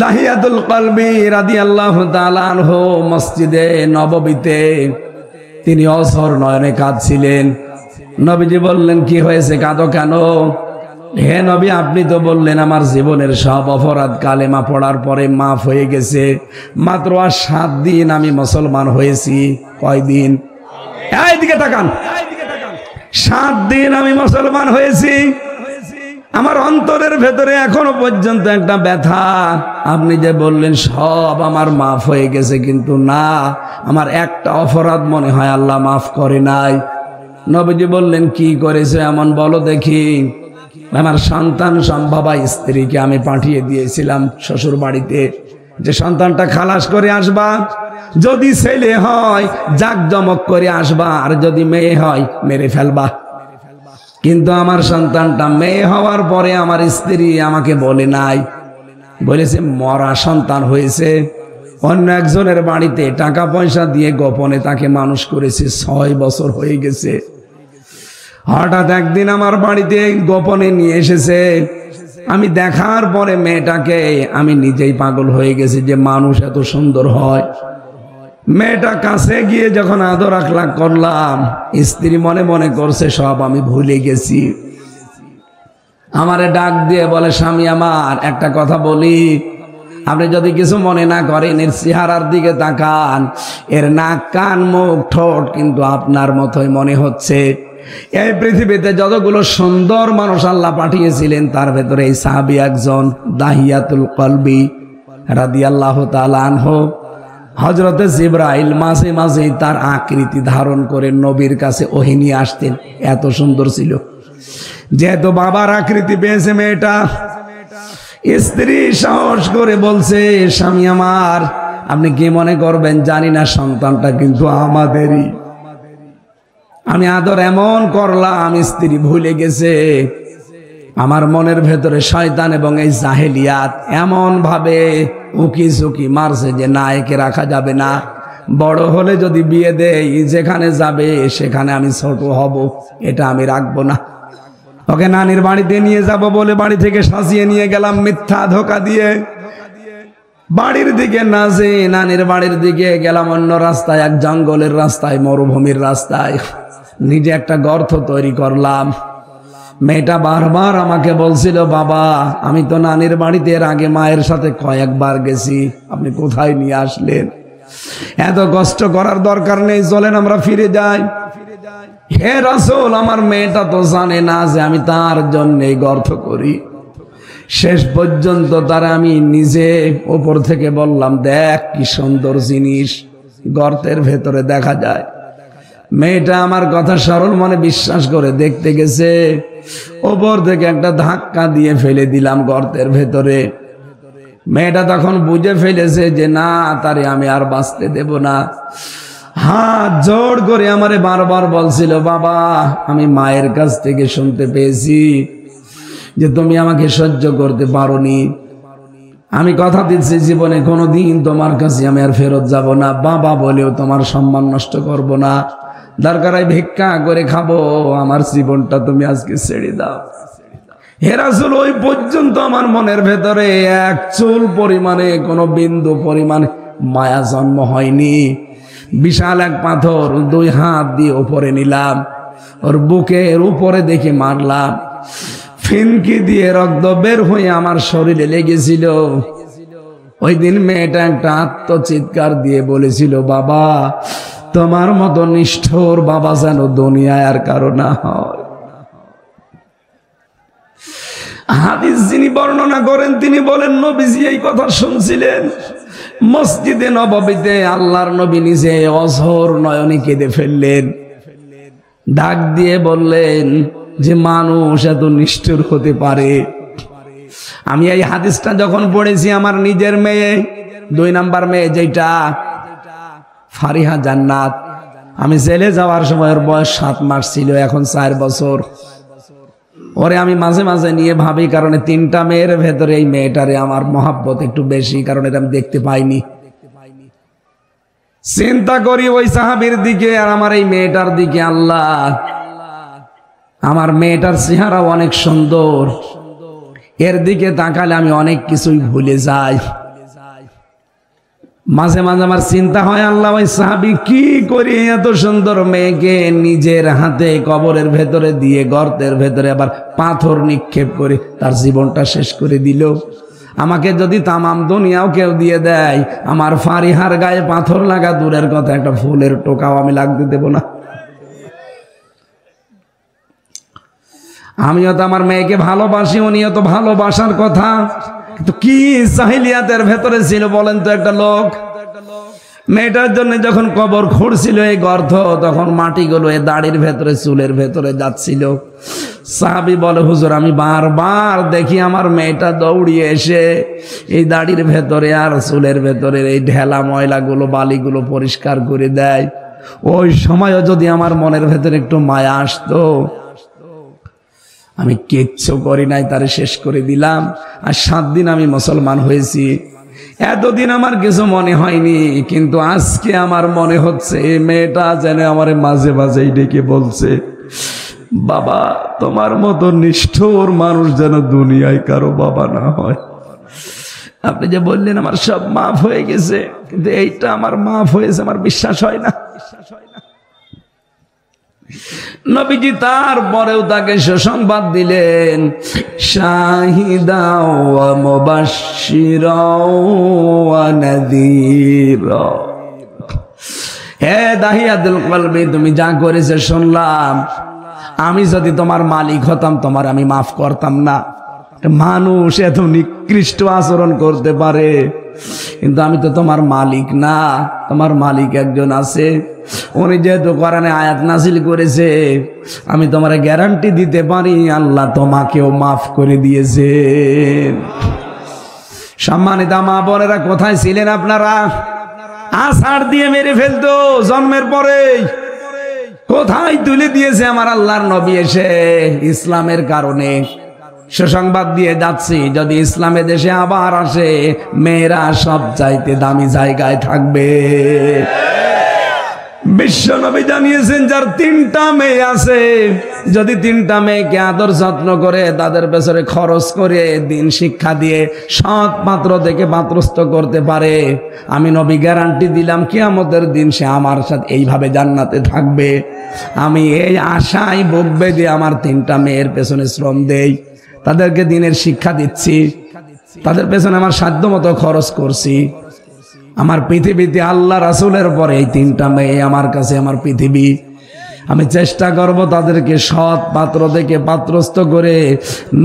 দাহিয়াতুল কলবি রাদিয়াল্লাহু তাআলা আনহু মসজিদে নববীতে তিনি অঝর নয়নে কাঁদছিলেন। নবীজি বললেন, কি হয়েছে, কাঁদো কেন? হে নবী, আপনি তো বললেন আমার জীবনের সব অপরাধ কালেমা পড়ার পরে মাফ হয়ে গেছে। মাত্র আর 7 দিন আমি মুসলমান হয়েছি। কয়দিন? এইদিকে তাকান। 7 দিন আমি মুসলমান হয়েছি। আমার অন্তরের ভেতরে এখনো পর্যন্ত একটা ব্যথা। আপনি যে বললেন সব আমার মাফ হয়ে গেছে, কিন্তু না, আমার একটা অপরাধ মনে হয় আল্লাহ মাফ করে নাই। নবীজি বললেন, কি করেছে এমন বলো দেখি। আমার সন্তান সম্ভবা স্ত্রীকে আমি পাঠিয়ে দিয়েছিলাম শ্বশুর বাড়িতে, যে সন্তানটা খালাস করে আসবা, যদি ছেলে হয় জাকজমক করে আসবা, আর যদি মেয়ে হয় মেরে ফেলবা। কিন্তু আমার সন্তানটা মেয়ে হওয়ার পরে আমার স্ত্রী আমাকে বলে নাই, বলেছে মরা সন্তান হয়েছে, অন্য একজনের বাড়িতে টাকা পয়সা দিয়ে গোপনে তাকে মানুষ করেছে, 6 বছর হয়ে গেছে। হঠাৎ একদিন আমার বাড়িতে গোপনে নিয়ে এসেছে। আমি দেখার পরে মেয়েটাকে আমি নিজেই পাগল হয়ে গেছি যে মানুষ এত সুন্দর হয়। মেয়েটা কাছে গিয়ে যখন আদর আখলাক করলাম, স্ত্রী মনে মনে করছে সব আমি ভুলে গেছি। আমারে ডাক দিয়ে বলে, স্বামী আমার একটা কথা বলি, আপনি যদি কিছু মনে না করেন, এর চেহারার দিকে তাকান, এর নাক কান মুখ ঠোঁট কিন্তু আপনার মতোই মনে হচ্ছে। এই পৃথিবীতে যতগুলো সুন্দর মানুষ আল্লাহ পাঠিয়েছিলেন তার ভেতরে এই সাহাবী একজন, দাহিয়াতুল কলবি রাদিয়াল্লাহু তাআলা আনহু। হযরতে জিবরাইল মাঝে মাঝে তার আকৃতি ধারণ করে নবীর কাছে ওহী নিয়ে আসতেন, এত সুন্দর ছিল। যেহেতু বাবার আকৃতি পেয়েছে মেয়েটা, স্ত্রী সাহস করে বলছে, স্বামী আমার, আপনি কি মনে করবেন জানি না, সন্তানটা কিন্তু আমাদেরই। আমি আদর এমন করলাম, স্ত্রী ভুলে গেছে। আমার মনের ভেতরে শয়তান এবং এই জাহেলিয়াত এমন ভাবে উকি ঝুঁকি মারছে যে না, একে রাখা যাবে না। বড় হলে যদি বিয়ে দেই, যেখানে যাবে সেখানে আমি ছোট হব, এটা আমি রাখবো না। ওকে নানির বাড়িতে নিয়ে যাব বলে বাড়ি থেকে সাজিয়ে নিয়ে গেলাম মিথ্যা ধোকা দিয়ে। বাড়ির দিকে না যে নানির বাড়ির দিকে গেলাম অন্য রাস্তায়, এক জঙ্গলের রাস্তায়, মরুভূমির রাস্তায়। নিজে একটা গর্ত তৈরি করলাম। মেয়েটা বারবার আমাকে বলছিল, বাবা আমি তো নানির বাড়িতে এর আগে মায়ের সাথে কয়েকবার গেছি, আপনি কোথায় নিয়ে আসলেন? এত কষ্ট করার দরকার নেই, চলেন আমরা ফিরে যাই। হে রাসূল, আমার মেয়েটা তো জানে না যে আমি তার জন্য গর্ত করি। শেষ পর্যন্ত তার আমি নিজে উপর থেকে বললাম, দেখ কি সুন্দর জিনিস গর্তের ভেতরে দেখা যায়। মেয়েটা আমার কথা সরল মনে বিশ্বাস করে দেখতে গেছে। ওপর থেকে একটা ধাক্কা দিয়ে ফেলে দিলাম গর্তের ভেতরে। মেয়েটা তখন বুঝে ফেলেছে যে না, তারে আমি আর বাঁচতে দেব না। হাত জোড় করে আমারে বারবার বলছিল, বাবা আমি মায়ের কাছ থেকে শুনতে পেয়েছি যে তুমি আমাকে সহ্য করতে পারোনি। আমি কথা দিচ্ছি জীবনে কোনোদিন তোমার কাছে আমি আর ফেরত যাব না, বাবা বলেও তোমার সম্মান নষ্ট করব না। দরকার হয় ভিক্ষা করে খাবো, আমার জীবনটা তুমি আজকে ছেড়ে দাও। হে রাসূল, ওই পর্যন্ত আমার মনের ভেতরে এক চুল পরিমাণে, কোনো বিন্দু পরিমাণে মায়া জন্ম হয়নি। বিশাল এক পাথর 2 হাত দিয়ে উপরে নিলাম, ওর বুকের উপরে দেখে মারলাম। ফিনকি দিয়ে রক্ত বের হয়ে আমার শরীরে লেগেছিল। ওই দিন মেয়েটা একটা আত্মচিৎকার দিয়ে বলেছিল, বাবা তোমার মতো নিষ্ঠুর বাবা যেন দুনিয়ায় আর কারো না হয়। হাদিস যিনি বর্ণনা করেন তিনি বলেন, নবীজি এই কথা শুনছিলেন মসজিদে নববীতে। আল্লাহর নবী নিজে অঝর নয়নে কেঁদে ফেললেন। ডাক দিয়ে বললেন যে মানুষ এত নিষ্ঠুর হতে পারে। আমি এই হাদিসটা যখন পড়েছি, আমার নিজের মেয়ে, 2 নাম্বার মেয়ে যেটা ফারিহা জান্নাত, আমি জেলে যাওয়ার সময় ওর বয়স 7 মাস ছিল, এখন 4 বছর। ওরে আমি মাঝে মাঝে নিয়ে ভাবি, কারণ 3টা মেয়ের ভেতরে এই মেয়েটারে আমার মহাব্বত একটু বেশি, কারণ এটা আমি দেখতে পাইনি। চিন্তা করি ওই সাহাবীর দিকে আর আমার এই মেয়েটার দিকে। আল্লাহ, আমার মেয়েটার চেহারা অনেক সুন্দর, এর দিকে তাকালে আমি অনেক কিছুই ভুলে যাই। মাঝে মাঝে আমার চিন্তা হয়, আল্লাহ ওই সাহাবী কি করে এত সুন্দর মেয়েকে নিজের হাতে কবরের ভেতরে দিয়ে গর্তের ভেতরে আবার পাথর নিক্ষেপ করে তার জীবনটা শেষ করে দিল। আমাকে যদি তামাম দুনিয়াও কেউ দিয়ে দেয়, আমার ফারিহার গায়ে পাথর লাগা দূরের কথা, একটা ফুলের টোকাও আমি লাগতে দেব না। আমিও তো আমার মেয়েকে ভালোবাসি, উনিও তো ভালোবাসার কথা, কিন্তু কি জাহিলিয়াতের ভেতরে ছিল বলেন তো একটা লোক। মেয়েটার জন্য যখন কবর খুঁড়ছিল এই গর্ত, তখন মাটিগুলো এই দাড়ির ভেতরে চুলের ভেতরে যাচ্ছিল। সাহাবী বলে, হুজুর আমি বারবার দেখি আমার মেয়েটা দৌড়িয়ে এসে এই দাড়ির ভেতরে আর চুলের ভেতরে এই ঢেলা ময়লাগুলো বালিগুলো পরিষ্কার করে দেয়। ওই সময়ও যদি আমার মনের ভেতরে একটু মায়া আসতো, আমি কিচ্ছু করি নাই, তারে শেষ করে দিলাম। আর 7 দিন আমি মুসলমান হয়েছি, এতদিন আমার কিছু মনে হয়নি, কিন্তু আজকে আমার মনে হচ্ছে এই মেয়েটা যেন আমার মাঝে মাঝে ডেকে বলছে, বাবা তোমার মতো নিষ্ঠুর মানুষ যেন দুনিয়ায় কারো বাবা না হয়। আপনি যে বললেন আমার সব মাফ হয়ে গেছে, কিন্তু এইটা আমার মাফ হয়েছে আমার বিশ্বাস হয় না। নবীজি তারপরেও তাকে সুসংবাদ দিলেন, শাহিদা ওয়া মুবাশশিরা ওয়া নাযীরা। হে দাহিয়াতুল কলবি, তুমি যা করেছে শুনলাম, আমি যদি তোমার মালিক হতাম তোমার আমি মাফ করতাম না। মানুষ এত নিকৃষ্ট আচরণ করতে পারে, কিন্তু আমি তো তোমার মালিক না। তোমার মালিক একজন আছে, উনি যেহেতু কোরআনে আয়াত নাযিল করেছে, আমি তোমার গ্যারান্টি দিতে পারি আল্লাহ তোমাকেও মাফ করে দিয়েছেন। সম্মানিত মা বোনেরা, কোথায় ছিলেন আপনারা? আষাঢ় দিয়ে মেরে ফেলতো জন্মের পরেই, কোথায় তুলে দিয়েছে আমার আল্লাহর নবী এসে ইসলামের কারণে। সুসংবাদ দিয়ে যাচ্ছি, যদি ইসলামের দেশে আবার আসে, মেয়েরা সব চাইতে দামি জায়গায় থাকবে। বিশ্ব নবী জানিয়েছেন, যার 3টা মেয়ে আছে, যদি 3টা মেয়েকে আদর যত্ন করে, তাদের পেছনে খরচ করে, দিন শিক্ষা দিয়ে সৎ পাত্র দেখে পাত্রস্থ করতে পারে, আমি নবী গ্যারান্টি দিলাম কিয়ামতের দিন সে আমার সাথে এইভাবে জান্নাতে থাকবে। আমি এই আশায় বুক বেঁধে আমার 3টা মেয়ের পেছনে শ্রম দেই, তাদেরকে দিনের শিক্ষা দিচ্ছি, তাদের পেছনে আমার সাধ্য মতো খরচ করছি। আমার পৃথিবীতে আল্লাহ রাসূলের পরে এই 3টা মেয়ে আমার কাছে আমার পৃথিবী। আমি চেষ্টা করব তাদেরকে সৎ পাত্র দেখে পাত্রস্থ করে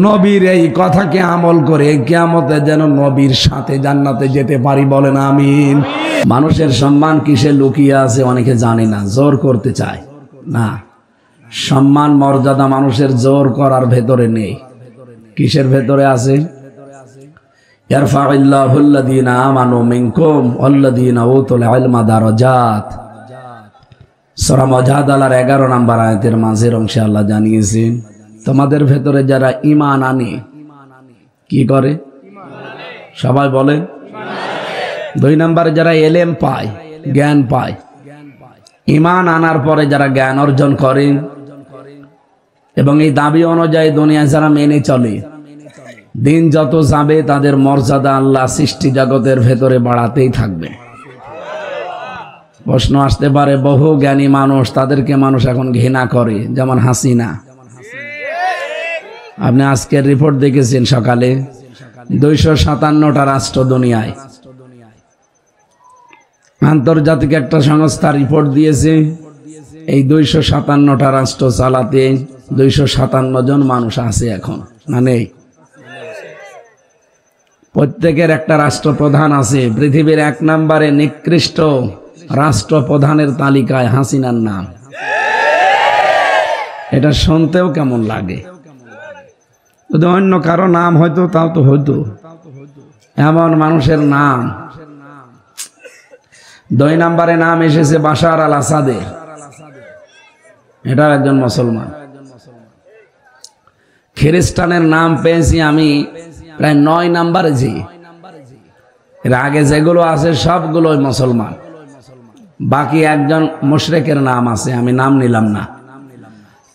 নবীর এই কথাকে আমল করে কিয়ামতে যেন নবীর সাথে জান্নাতে যেতে পারি, বলেন আমিন। মানুষের সম্মান কিসে লুকিয়ে আছে অনেকে জানে না, জোর করতে চায় না। সম্মান মর্যাদা মানুষের জোর করার ভেতরে নেই, কিসের ভেতরে আছে? ইয়ারফাউল্লাহুল্লাযীনা আমানু মিনকুম ওয়াল্লাযীনা উতুল ইলমা দারাজাত। সূরা মুজাদালার 11 নম্বর আয়াতের মাঝের অংশে আল্লাহ জানিয়েছেন, তোমাদের ভেতরে যারা ঈমান আনে, কি করে? সবাই বলেন। 2 নম্বরে যারা ইলম পায়, জ্ঞান পায়। ঈমান আনার পরে যারা জ্ঞান অর্জন করে এবং এই দাবি অনুযায়ী দুনিয়ায় যারা মেনে চলে, দিন যত যাবে তাদের মর্যাদা আল্লাহ সৃষ্টি জগতের ভেতরে বাড়াতেই থাকবে। প্রশ্ন আসতে পারে, বহু জ্ঞানী মানুষ, তাদেরকে মানুষ এখন ঘৃণা করে, যেমন হাসিনা। আপনি আজকের রিপোর্ট দেখেছেন সকালে, 257টা রাষ্ট্র দুনিয়ায়, আন্তর্জাতিক একটা সংস্থা রিপোর্ট দিয়েছে, এই 257টা রাষ্ট্র চালাতে 257 জন মানুষ আছে এখন, না নেই? প্রত্যেকের একটা রাষ্ট্রপ্রধান আছে। পৃথিবীর 1 নম্বরে নিকৃষ্ট রাষ্ট্রপ্রধানের তালিকায় হাসিনার নাম। এটা শুনতেও কেমন লাগে, যদি অন্য কারো নাম হয়তো তাও তো হইতো, এমন মানুষের নাম। 2 নম্বরে নাম এসেছে বাশার আল আসাদের, এটা একজন মুসলমান। খ্রিস্টানের নাম পেয়েছি আমি প্রায় 9 নম্বরে। যে এর আগে যেগুলো আছে সবগুলোই মুসলমান, বাকি একজন মুশরিকের নাম আছে, আমি নাম নিলাম না।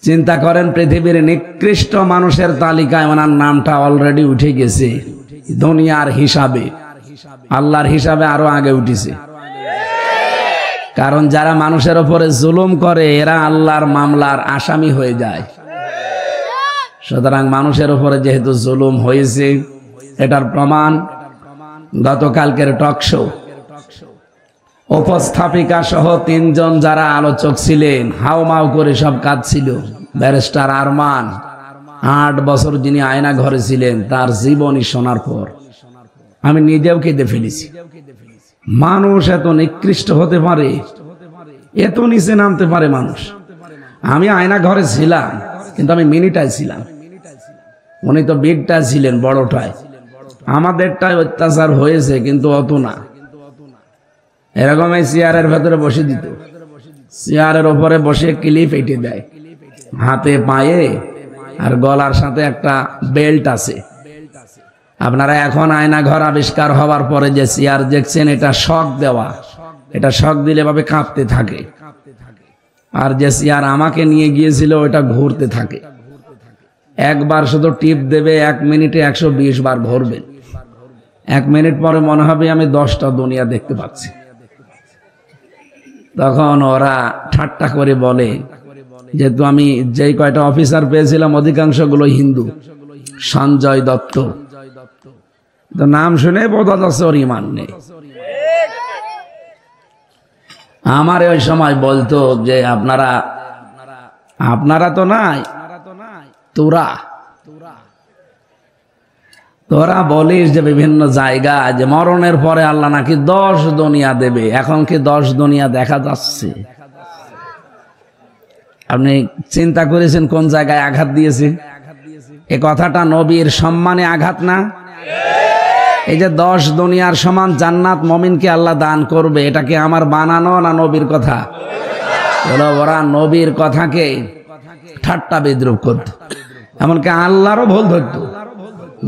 চিন্তা করেন, পৃথিবীর নিকৃষ্ট মানুষের তালিকায় ওনার নামটা অলরেডি উঠে গেছে দুনিয়ার হিসাবে, আল্লাহর হিসাবে আরো আগে উঠেছে। কারণ যারা মানুষের উপরে জুলুম করে এরা আল্লাহর মামলার আসামি হয়ে যায়। সুতরাং মানুষের উপরে যেহেতু জুলুম হয়েছে, এটার প্রমাণ গতকালকের টক শো উপস্থাপিকা সহ 3 জন যারা আলোচক ছিলেন হাউমাউ করে সব কাঁদছিল। ব্যারিস্টার আরমান 8 বছর যিনি আয়না ঘরে ছিলেন, তার জীবনী শোনার পর আমি নিজেও কেঁদে ফেলেছি। মানুষ এত নিকৃষ্ট হতে পারে, এত নিচে নামতে পারে মানুষ। আমি আয়না ঘরে ছিলাম, কিন্তু আমি মিনিটায় ছিলাম, উনি তো বিগটায় ছিলেন, বড়টায়। আমাদেরটাই অত্যাচার হয়েছে, কিন্তু অত না। এরকম এই চেয়ারের ভেতরে বসে দিত, চেয়ারের ওপরে বসে ক্লিপ এঁটে দেয় হাতে পায়ে, আর গলার সাথে একটা বেল্ট আছে। আপনারা এখন আয়না ঘর আবিষ্কার হওয়ার পরে যে চেয়ার দেখছেন, এটা শক দেওয়া, এটা শক দিলে ভাবে কাঁপতে থাকে। আর যে চেয়ার আমাকে নিয়ে গিয়েছিল ওটা ঘুরতে থাকে। একবার শুধু টিপ দেবে, 1 মিনিটে 120 বার ঘুরবে। 1 মিনিট পরে মনে হবে আমি 10টা দুনিয়া দেখতে পাচ্ছি। তখন ওরা ঠাট্টা করে বলে, যেহেতু আমি যেই কয়টা অফিসার পেয়েছিলাম অধিকাংশগুলো হিন্দু, সঞ্জয় দত্ত, তো নাম শুনে বোঝা যাচ্ছে ওর ইমান নেই। আমার ওই সময় বলতো যে আপনারা তো নাই, তোরা বলিস যে বিভিন্ন জায়গায় যে মরণের পরে আল্লাহ নাকি 10 দুনিয়া দেবে। এখন কি 10 দুনিয়া দেখা যাচ্ছে? আপনি চিন্তা করেছেন কোন জায়গায় আঘাত দিয়েছে? এ কথাটা নবীর সম্মানে আঘাত না? এই যে 10 দুনিয়ার সমান জান্নাত মুমিনকে আল্লাহ দান করবে, এটা কি আমার বানানো না নবীর কথা? ওরা নবীর কথাকে ঠাট্টা বিদ্রুপ করত, এমনকি আল্লাহরও ভুল ধরত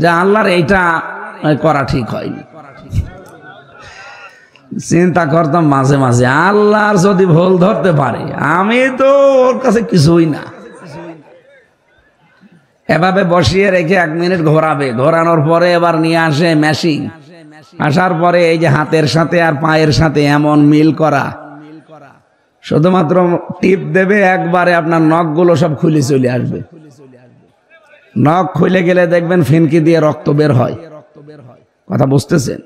যে আল্লাহর এইটা করা ঠিক হয়নি। চিন্তা করতাম মাঝে মাঝে, আল্লাহর যদি ভুল ধরতে পারে, আমি তো ওর কাছে কিছুই না। এভাবে বসিয়ে রেখে 1 মিনিট ঘোরাবে, ঘোরানোর পরে এবার নিয়ে আসে মেশিন, আসার পরে এই যে হাতের সাথে আর পায়ের সাথে এমন মিল করা, শুধুমাত্র টিপ দেবে, একবারে আপনার নখগুলো সব খুলে চলে আসবে। নখ খুলে গেলে দেখবেন ফিনকি দিয়ে রক্ত বের হয়। কথা বুঝতেছেন?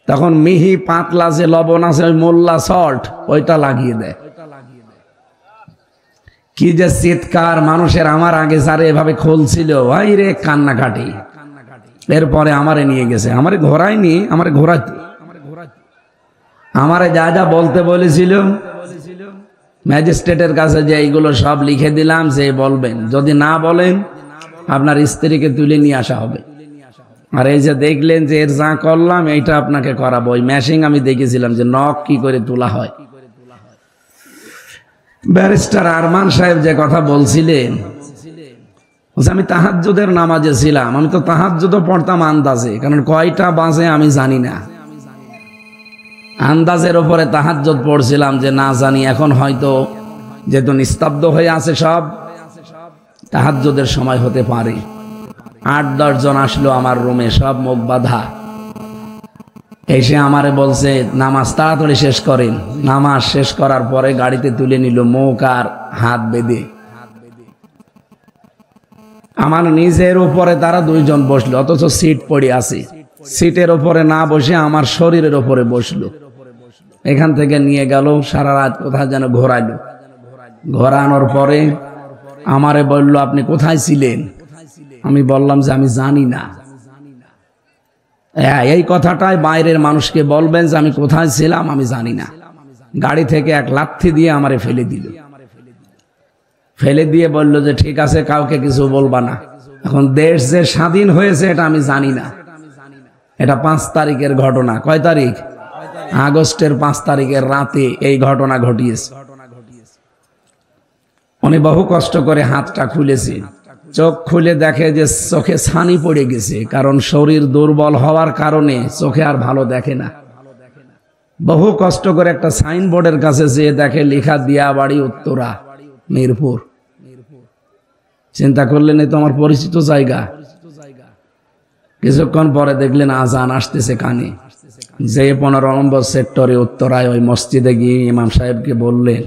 তখন মিহি পাতলা যে লবণ আছে, ওই মোল্লা সল্ট, ওইটা লাগিয়ে দেয়। কি যে চিৎকার মানুষের! আমার আগে যারা এভাবে খুলছিল, ভাই রে কান্নাকাটি। এরপরে আমারে নিয়ে গেছে, আমারে ঘোরায়নি, আমারে ঘোরাইতো, আমারে যা যা বলতে বলেছিল ম্যাজিস্ট্রেটের কাছে যে এইগুলো সব লিখে দিলাম, যে বলবেন, যদি না বলেন আপনার স্ত্রীকে তুলে নিয়ে আসা হবে। আর এই যে দেখলেন যে এর যা করলাম এইটা আপনাকে করাবো। ওই মেশিন আমি দেখেছিলাম যে নখ কি করে তোলা হয়। ব্যারিস্টার আরমান সাহেব যে কথা বলছিলেন, আমি তাহাজ্জুদের নামাজে ছিলাম। আমি তো তাহাজ্জুদও পড়তাম আন্দাজে, কারণ কয়টা বাজে আমি জানি না, আন্দাজের ওপরে তাহাজ্জুদ পড়ছিলাম যে না জানি। এখন হয়তো যেহেতু নিস্তব্ধ হয়ে আছে সব, তাহাজ্জুদের সময় হতে পারে। 8-10 জন আসলো আমার রুমে, সব মুখ বাঁধা। এসে আমারে বলছে নামাজ তাড়াতাড়ি শেষ করেন। নামাজ শেষ করার পরে গাড়িতে তুলে নিল, মুখ আর হাত বেঁধে। আমার নিজের উপরে তারা 2 জন বসলো, অথচ সিট পড়ে আছে। সিটের উপরে না বসে আমার শরীরের উপরে বসলো। এখান থেকে নিয়ে গেল, সারা রাত কোথায় যেন ঘোরাইলো। ঘোরানোর পরে আমারে বলল, আপনি কোথায় ছিলেন? আমি বললাম যে আমি জানি না। এই কথাটাই বাইরের মানুষকে বলবেন যে আমি কোথায় ছিলাম আমি জানি না। গাড়ি থেকে এক লাথি দিয়ে আমারে ফেলে দিল। ফেলে দিয়ে বলল যে ঠিক আছে, কাউকে কিছু বলবা না। এখন দেশ যে স্বাধীন হয়েছে এটা আমি জানি না। এটা 5 তারিখের ঘটনা। কয় তারিখ? আগস্টের 5 তারিখের রাতে এই ঘটনা ঘটিয়েছে। উনি বহু কষ্ট করে হাতটা খুলেছে। চোখ খুলে দেখে যে চোখে ছানি পড়ে গেছে, কারণ শরীর দুর্বল হওয়ার কারণে চোখে আর ভালো দেখে না। বহু কষ্ট করে একটা সাইনবোর্ডের কাছে যেয়ে দেখে লেখা দিয়াবাড়ি উত্তরা মিরপুর। চিন্তা করলেন এই তো আমার পরিচিত জায়গা। কিছুক্ষণ পরে দেখলেন আজান আসতেছে কানে। যে 15 নম্বর সেক্টরে উত্তরায় ওই মসজিদে গিয়ে ইমাম সাহেবকে বললেন,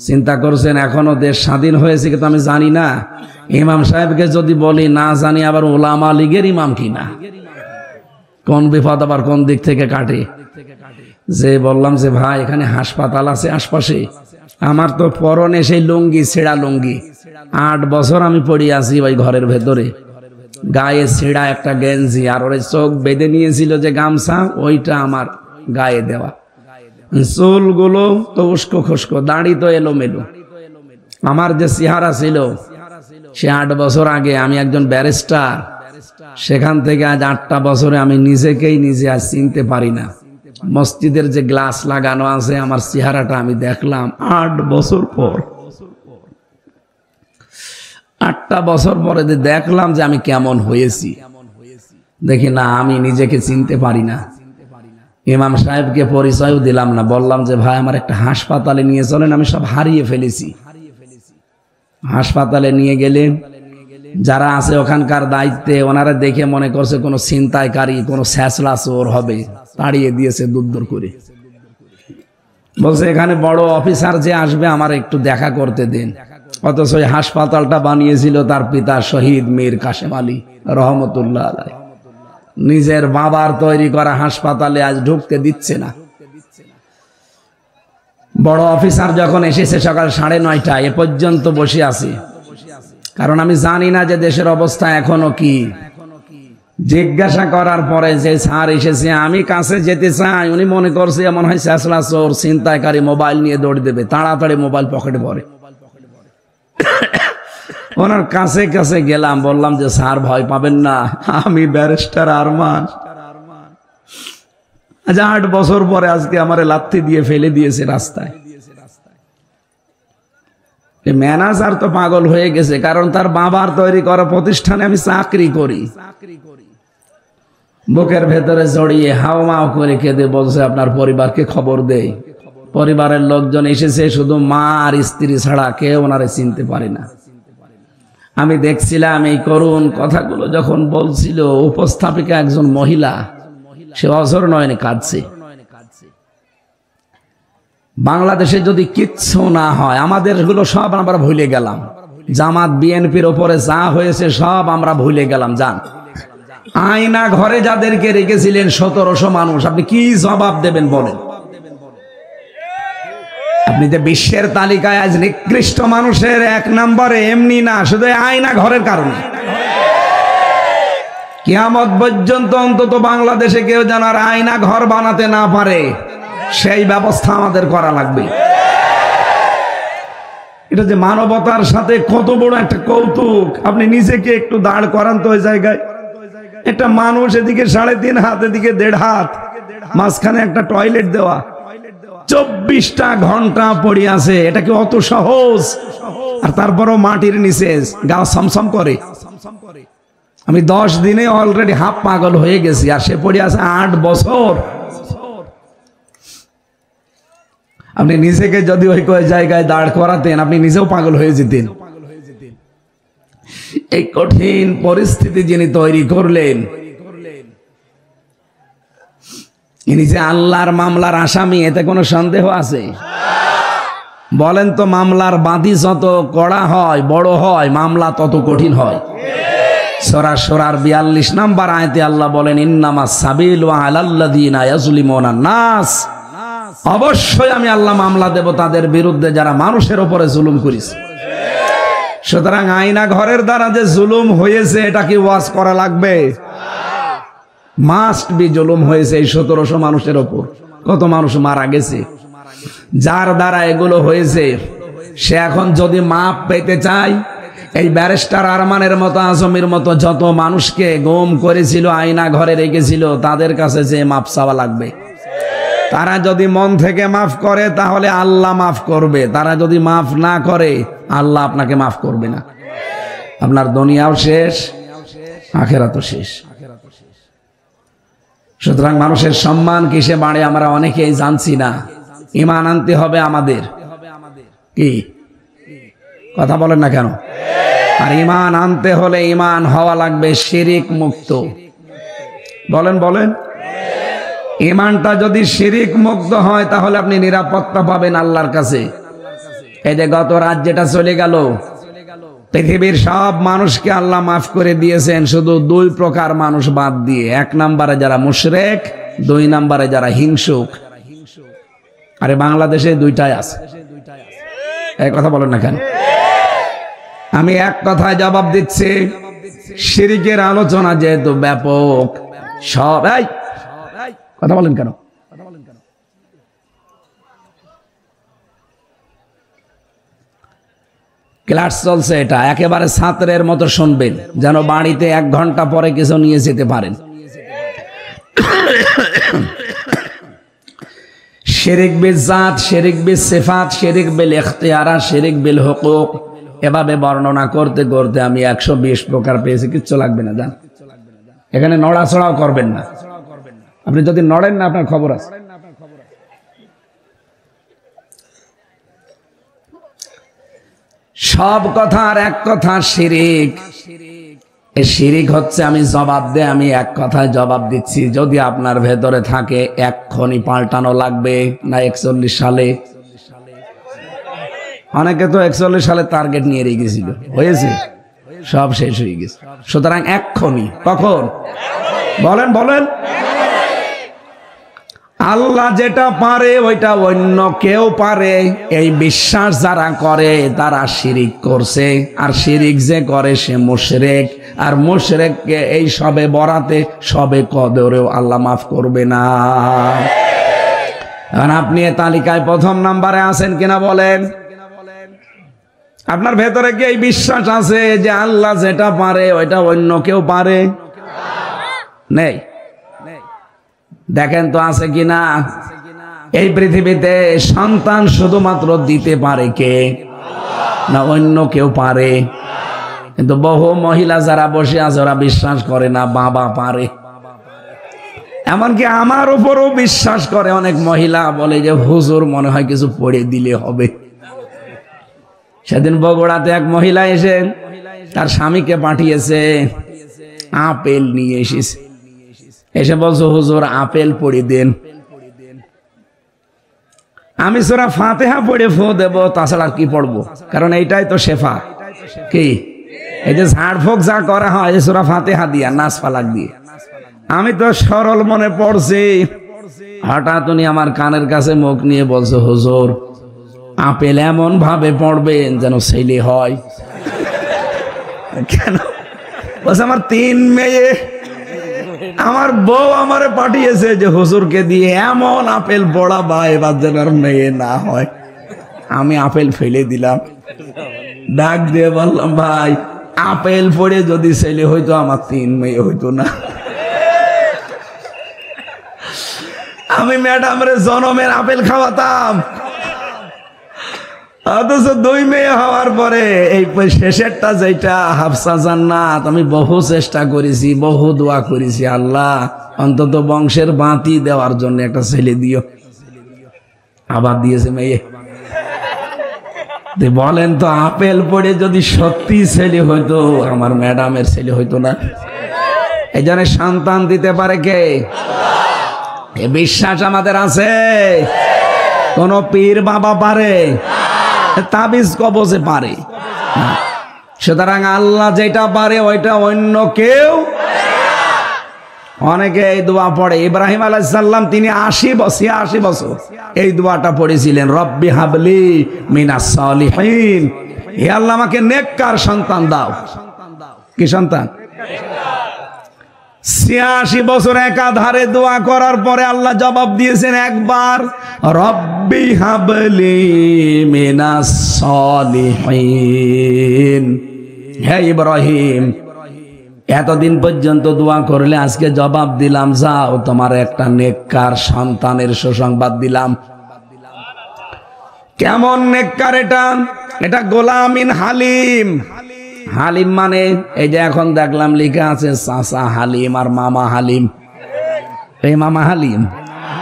চিন্তা করছেন এখনো দেশ স্বাধীন হয়েছে কিন্তু আমি জানি না। ইমাম সাহেবকে যদি বলি না জানি আবার ওলামা লীগের ইমাম কিনা, কোন বিপদ আবার কোন দিক থেকে কাটে। যে বললাম যে ভাই এখানে হাসপাতাল আছে আশপাশে, আমার তো পরনে সেই লুঙ্গি, ছেঁড়া লুঙ্গি, 8 বছর আমি পড়ে আছি ওই ঘরের ভেতরে, গায়ে ছেঁড়া একটা গেঞ্জি, আর ওই চোখ বেঁধে নিয়েছিল যে গামছা, ওইটা আমার গায়ে দেওয়া, চুলগুলো তো উস্কো খুস্কো, দাড়ি তো এলোমেলো। আমার যে চেহারা ছিল সে 8 বছর আগে, আমি একজন ব্যারিস্টার, সেখান থেকে আজ 8টা বছরে আমি নিজেকেই নিজে আজ চিনতে পারি না। মসজিদের যে গ্লাস লাগানো আছে আমার চেহারাটা আমি দেখলাম 8 বছর পর, 8টা বছর পরে দেখলাম যে আমি কেমন হয়েছি। দেখি না আমি নিজেকে চিনতে পারি না। ইমাম সাহেবকে পরিচয়ও দিলাম না, বললাম যে ভাই আমার একটা হাসপাতালে নিয়ে চলেন, আমি সব হারিয়ে ফেলেছি। হাসপাতালে নিয়ে গেলেন, যারা আছে ওখানকার দায়িত্বে, ওনারা দেখে মনে করছে কোনো ছিনতাইকারী, কোনো ছ্যাঁচড়া চোর হবে, তাড়িয়ে দিয়েছে দূর করে। বলছে এখানে বড় অফিসার যে আসবে আমার একটু দেখা করতে দেন। অথচ ওই হাসপাতালটা বানিয়েছিল তার পিতা শহীদ মীর কাশেম আলী রহমতুল্লাহ আলাইহি। নিজের বাবার তৈরি করা হাসপাতালে আজ ঢুকতে দিচ্ছে না। বড় অফিসার যখন এসেছে সকাল 9:30টায়, এ পর্যন্ত বসে আছি, কারণ আমি জানি না যে দেশের অবস্থা এখনো কি। জিজ্ঞাসা করার পরে যে স্যার এসেছে, আমি কাছে যেতে চাই, উনি মনে করছে এমন হয় ছ্যাঁচড়া চোর, ছিনতাইকারী, মোবাইল নিয়ে দৌড় দেবে, তাড়াতাড়ি মোবাইল পকেটে ভরে। ওনার কাছে কাছে গেলাম, বললাম যে স্যার ভয় পাবেন না, আমি ব্যারিস্টার আরমান। আজ 8 বছর পরে আজকে আমারে লাথি দিয়ে ফেলে দিয়েছে রাস্তায়। ম্যানেজার তো পাগল হয়ে গেছে, কারণ তার বাবার তৈরি করা প্রতিষ্ঠানে আমি চাকরি করি। বুকের ভেতরে জড়িয়ে হাওমাও করে কেঁদে বলছে আপনার পরিবারকে খবর দেই। পরিবারের লোকজন এসেছে, শুধু মা আর স্ত্রী ছাড়া কেউ ওনারে চিনতে পারে না। আমি দেখছিলাম এই করুণ কথাগুলো যখন বলছিল, উপস্থাপিকা একজন মহিলা, সে অঝর নয়নে কাঁদছে। বাংলাদেশে যদি কিচ্ছু না হয়, আমাদের গুলো সব আমরা ভুলে গেলাম। জামাত বিএনপির ওপরে যা হয়েছে সব আমরা ভুলে গেলাম। যান, আয়না ঘরে যাদেরকে রেখেছিলেন 1700 মানুষ, আপনি কি জবাব দেবেন বলেন? আপনি যে বিশ্বের তালিকায় আজ নিকৃষ্ট মানুষের 1 নম্বরে, এমনি না, শুধু আয়না ঘরের কারণে। কিয়ামত পর্যন্ত অন্তত বাংলাদেশে কেউ যেন আর আয়না ঘর বানাতে না পারে, সেই ব্যবস্থা আমাদের করা লাগবে। এটা যে মানবতার সাথে কত বড় একটা কৌতুক, আপনি নিজেকে একটু দাঁড় করান তো ওই জায়গায়। একটা মানুষ এদিকে 3.5 হাত, এদিকে 1.5 হাত, মাঝখানে একটা টয়লেট দেওয়া, 24টা ঘন্টা পড়ে আছে। এটা কি অত সহজ? আর তারপরও মাটির নিচে গা সমসম করে। আমি 10 দিনে অলরেডি হাফ পাগল হয়ে গেছি, আর সে পড়ে আছে 8 বছর। আপনি নিজেকে যদি ওই জায়গায় দাঁড় করাতেন, আপনি নিজেও পাগল হয়ে যেতেন। এই কঠিন পরিস্থিতি যিনি তৈরি করলেন, ইনি যে আল্লাহর মামলার আসামি, এতে কোনো সন্দেহ আছে? বলেন তো, মামলার বাদী যত কড়া হয়, বড় হয়, মামলা তত কঠিন হয়। সূরা সূরার 42 নম্বর আয়াতে আল্লাহ বলেন, ইন্নামাস সাবিলু আলাল্লাযিনা ইয়াজলিমুনা নাস, অবশ্যই আমি আল্লাহ মামলা দেব তাদের বিরুদ্ধে যারা মানুষের উপরে জুলুম করেছে। সুতরাং আয়না ঘরের দ্বারা যে জুলুম হয়েছে, এটা কি ওয়াজ করা লাগবে? মাস্ট বি জুলুম হয়েছে এই 1700 মানুষের ওপর। কত মানুষ মারা গেছে যার দ্বারা এগুলো হয়েছে। সে এখন যদি মাপ পেতে চায়, এই ব্যারিস্টার আরমানের মতো, আজমের মতো যত মানুষকে গুম করেছিল, আয়না ঘরে রেখেছিল, তাদের কাছে যে মাপ চাওয়া লাগবে। তারা যদি মন থেকে মাফ করে তাহলে আল্লাহ মাফ করবে, তারা যদি মাফ না করে আল্লাহ আপনাকে মাফ করবে না। আপনার দুনিয়াও শেষ, আখিরাতও শেষ। সুতরাং মানুষের সম্মান কিসে বাড়ে আমরা অনেকেই জানছি না। ঈমান আনতে হবে আমাদের। কি কথা বলেন না কেন? আর ঈমান আনতে হলে ঈমান হওয়া লাগবে শিরিক মুক্ত। বলেন বলেন, ঈমানটা যদি শিরিক মুক্ত হয় তাহলে আপনি নিরাপত্তা পাবেন আল্লাহর কাছে। এই যে গত রাত যেটা চলে গেল, পৃথিবীর সব মানুষকে আল্লাহ মাফ করে দিয়েছেন, শুধু দুই প্রকার মানুষ বাদ দিয়ে। এক নম্বরে যারা মুশরিক, দুই নম্বরে যারা হিংসুক। আরে বাংলাদেশে দুইটাই আছে, এই কথা বলেন না কেন? আমি এক কথায় জবাব দিচ্ছি, শিরিকের আলোচনা যেহেতু ব্যাপক, সব কথা বলেন কেন? ক্লাস চলছে, এটা একেবারে ছাত্রের মতো শুনবেন, যেন বাড়িতে 1 ঘন্টা পরে কিছু নিয়ে যেতে পারেন। শিরিক বিল জাত, শিরিক বিল সিফাত, শিরিক বিল ইখতিয়ারা, শিরিক বিল হুকুক, এভাবে বর্ণনা করতে করতে আমি 120 প্রকার পেয়েছি। কিচ্ছু লাগবে না, জান। এখানে নড়াচড়াও করবেন না। আপনি যদি নড়েন না, আপনার খবর আছে। সব কথার এক কথা শিরিক। এই শিরিক হচ্ছে আমি জবাব দে, আমি এক কথায় জবাব দিচ্ছি। যদি আপনার ভেতরে থাকে, এক্ষুনি পাল্টানো লাগবে না 41 সালে। অনেকে তো 41 সালে টার্গেট নিয়ে রেখেছিল, হয়েছে, সব শেষ হয়ে গেছে। সুতরাং এক্ষুনি। কখন? বলেন বলেন। আল্লাহ যেটা পারে ওইটা অন্য কেউ পারে, এই বিশ্বাস যারা করে তারা শিরিক করছে। আর শিরিক যে করে সে মুশরিক। আর মুশরিককে এই সবে বরাতে, সবে কদরেও আল্লাহ মাফ করবে না। এখন আপনি এই তালিকায় প্রথম নম্বরে আছেন কিনা বলেন? আপনার ভেতরে কি এই বিশ্বাস আছে যে আল্লাহ যেটা পারে ওইটা অন্য কেউ পারে? নেই। দেখেন তো আছে কিনা। এই পৃথিবীতে সন্তান শুধুমাত্র দিতে পারে কে? না অন্য কেউ পারে? কিন্তু বহু মহিলা যারা বসে আছে ওরা বিশ্বাস করে না বাবা পারে। এমনকি আমার উপরও বিশ্বাস করে অনেক মহিলা, বলে যে হুজুর মনে হয় কিছু পড়ে দিলে হবে। সেদিন বগুড়াতে এক মহিলা এসে তার স্বামীকে পাঠিয়েছে, আপেল নিয়ে এসেছে। এসে বলছো হুজুর আপেল পড়ে দেন। আমি সূরা ফাতিহা পড়ে ফু দেব, তাছাড়া কি পড়বো? কারণ এইটাই তো শেফা। কি এই যে ঝাড়ফুঁক যা করা হয় সূরা ফাতিহা দিয়া, নাস ফালাক দিয়ে। আমি তো সরল মনে পড়ছি, হঠাৎ উনি আমার কানের কাছে মুখ নিয়ে বলছো হুজুর আপেল এমন ভাবে পড়বেন যেন ছেলে হয়। কেন? বলছে আমার 3 মেয়ে, আমার বউ আমারে পাঠিয়েছে যে হুজুরকে দিয়ে এমন আপেল পড়াবা এবার যেন আর মেয়ে না হয়। আমি আপেল ফেলে দিলাম, ডাক দিয়ে বললাম ভাই আপেল পড়ে যদি ছেলে হইতো আমার 3 মেয়ে হইতো না। আমি ম্যাডামরে জনমের আপেল খাওয়াতাম, অথচ 2 মেয়ে হওয়ার পরে এই শেষেরটা যেটা হাফসা জান্নাত, আমি বহু চেষ্টা করেছি, বহু দোয়া করেছি, আল্লাহ অন্তত বংশের বাতি দেওয়ার জন্য একটা ছেলে দিও। আবার দিয়েছে মেয়ে। বলেন তো আপেল পড়ে যদি সত্যি ছেলে হইতো আমার ম্যাডামের ছেলে হইতো না? এই জন্য সন্তান দিতে পারে কে? এই বিশ্বাস আমাদের আছে। কোন পীর বাবা পারে? তাবিজ কবজে পারে? সুতরাং আল্লাহ যেটা পারে ওইটা অন্য কেউ। অনেকে এই দোয়া পড়ে। ইব্রাহিম আলাইহিস সালাম তিনি 80 বছর এই দোয়াটা পড়েছিলেন, রব্বি হাবলি মিনাস সালিহিন, হে আল্লাহ আমাকে নেককার সন্তান দাও। কি সন্তান? 86 বছর একাধারে দোয়া করার পরে আল্লাহ জবাব দিয়েছেন একবার, রব্বি হাবলি মিনাস সালিহিন। হে ইব্রাহিম এতদিন পর্যন্ত দোয়া করলে, আজকে জবাব দিলাম, যাও তোমার একটা নেককার সন্তানের সুসংবাদ দিলাম। কেমন নেককার এটা? এটা গোলামিন হালিম। হালিম মানে এই যে এখন দেখলাম লেখা আছে চাচা হালিম আর মামা হালিম। এই মামা হালিম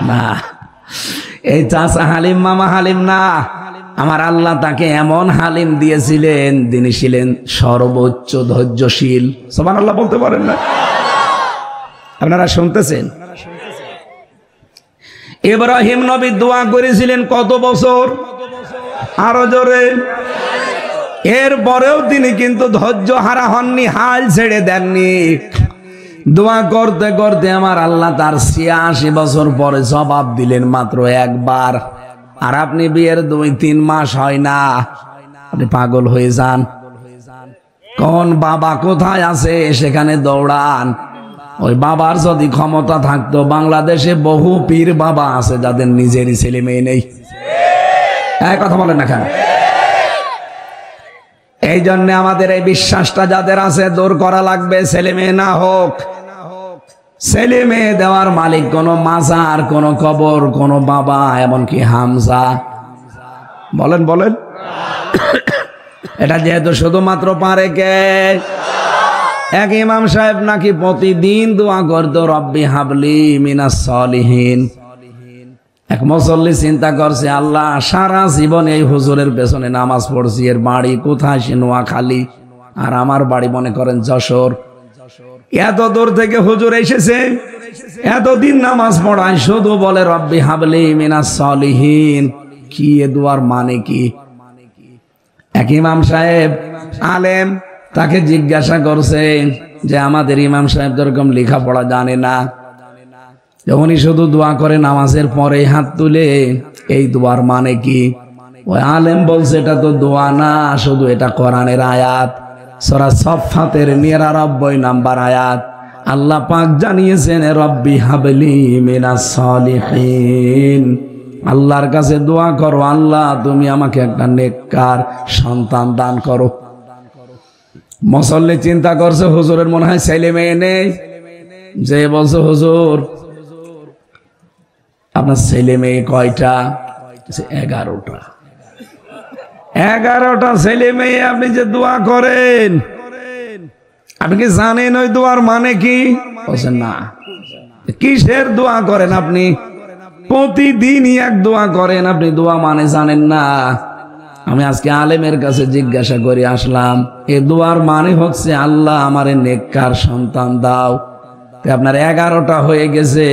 না, এই চাচা হালিম মামা হালিম না। আমার আল্লাহ তাকে এমন হালিম দিয়েছিলেন, তিনি ছিলেন সর্বোচ্চ ধৈর্যশীল। সুবহানাল্লাহ বলতে পারেন না? আপনারা শুনতেছেন? ইব্রাহিম নবী দোয়া করেছিলেন কত বছর? আরো জোরে। এরপরেও তিনি কিন্তু ধৈর্য হারা হননি, হাল ছেড়ে দেননি। দোয়া করতে করতে আমার আল্লাহ তার ৮৬ বছর পরে জবাব দিলেন মাত্র একবার। আর আপনি বিয়ের ২-৩ মাস হয় না, আপনি পাগল হয়ে যান। কোন বাবা কোথায় আছে সেখানে দৌড়ান। ওই বাবার যদি ক্ষমতা থাকতো, বাংলাদেশে বহু পীর বাবা আছে যাদের নিজেরই ছেলে মেয়ে নেই। এক কথা বলেন না কেন? এই জন্য আমাদের এই বিশ্বাসটা যাদের আছে দূর করা লাগবে। ছেলে মেয়ে না হোক, ছেলে মেয়ে দেওয়ার মালিক কোন মাজার, কোন কবর, কোন বাবা, এমনকি হামজা। বলেন বলেন। এটা যেহেতু শুধুমাত্র পারে কে? এক ইমাম সাহেব নাকি প্রতিদিন দোয়া করতো, রব্বি হাবলি মিনাস সলিহিন। এক মুসল্লি চিন্তা করছে, আল্লাহ সারা জীবন এই হুজুরের পেছনে নামাজ পড়ছি, এর বাড়ি কোথায়? সে নোয়াখালী, আর আমার বাড়ি মনে করেন যশোর। এত দূর থেকে হুজুর এসেছে, এতদিন নামাজ পড়ায়, শুধু বলে রব্বি হাবলি মিনাস সলিহিন। কি এ দোয়ার মানে কি? এক ইমাম সাহেব আলেম, তাকে জিজ্ঞাসা করছে যে আমাদের ইমাম সাহেব যেরকম লেখাপড়া জানে না, উনি শুধু দোয়া করে নামাজের পরে হাত তুলে, এই দোয়ার মানে কি? ওই আলেম বলছে, এটা তো দোয়া না, শুধু এটা কোরআনের আয়াত, সূরা সফফাতের ৯৯ নম্বর আয়াত। আল্লাহ পাক জানিয়েছেন, রব্বি হাবলি মিনাস সলিহিন। আল্লাহর কাছে দোয়া করো, আল্লাহ তুমি আমাকে একটা নেককার সন্তান দান করো। মুসল্লি চিন্তা করছে, হুজুরের মনে হয় ছেলে মেয়ে নেই। যে বলছে, হুজুর আপনার ছেলে মেয়ে কয়টা? 11টা। 11টা ছেলে মেয়ে, আপনি যে দোয়া করেন, আপনি কি জানেন ওই দোয়ার মানে কি? বলছেন না। কিসের দোয়া করেন আপনি? প্রতিদিনই এক দোয়া করেন, আপনি দোয়া মানে জানেন না? আমি আজকে আলেমের কাছে জিজ্ঞাসা করে আসলাম, এই দোয়ার মানে হচ্ছে, আল্লাহ আমারে নেককার সন্তান দাও। আপনার 11টা হয়ে গেছে,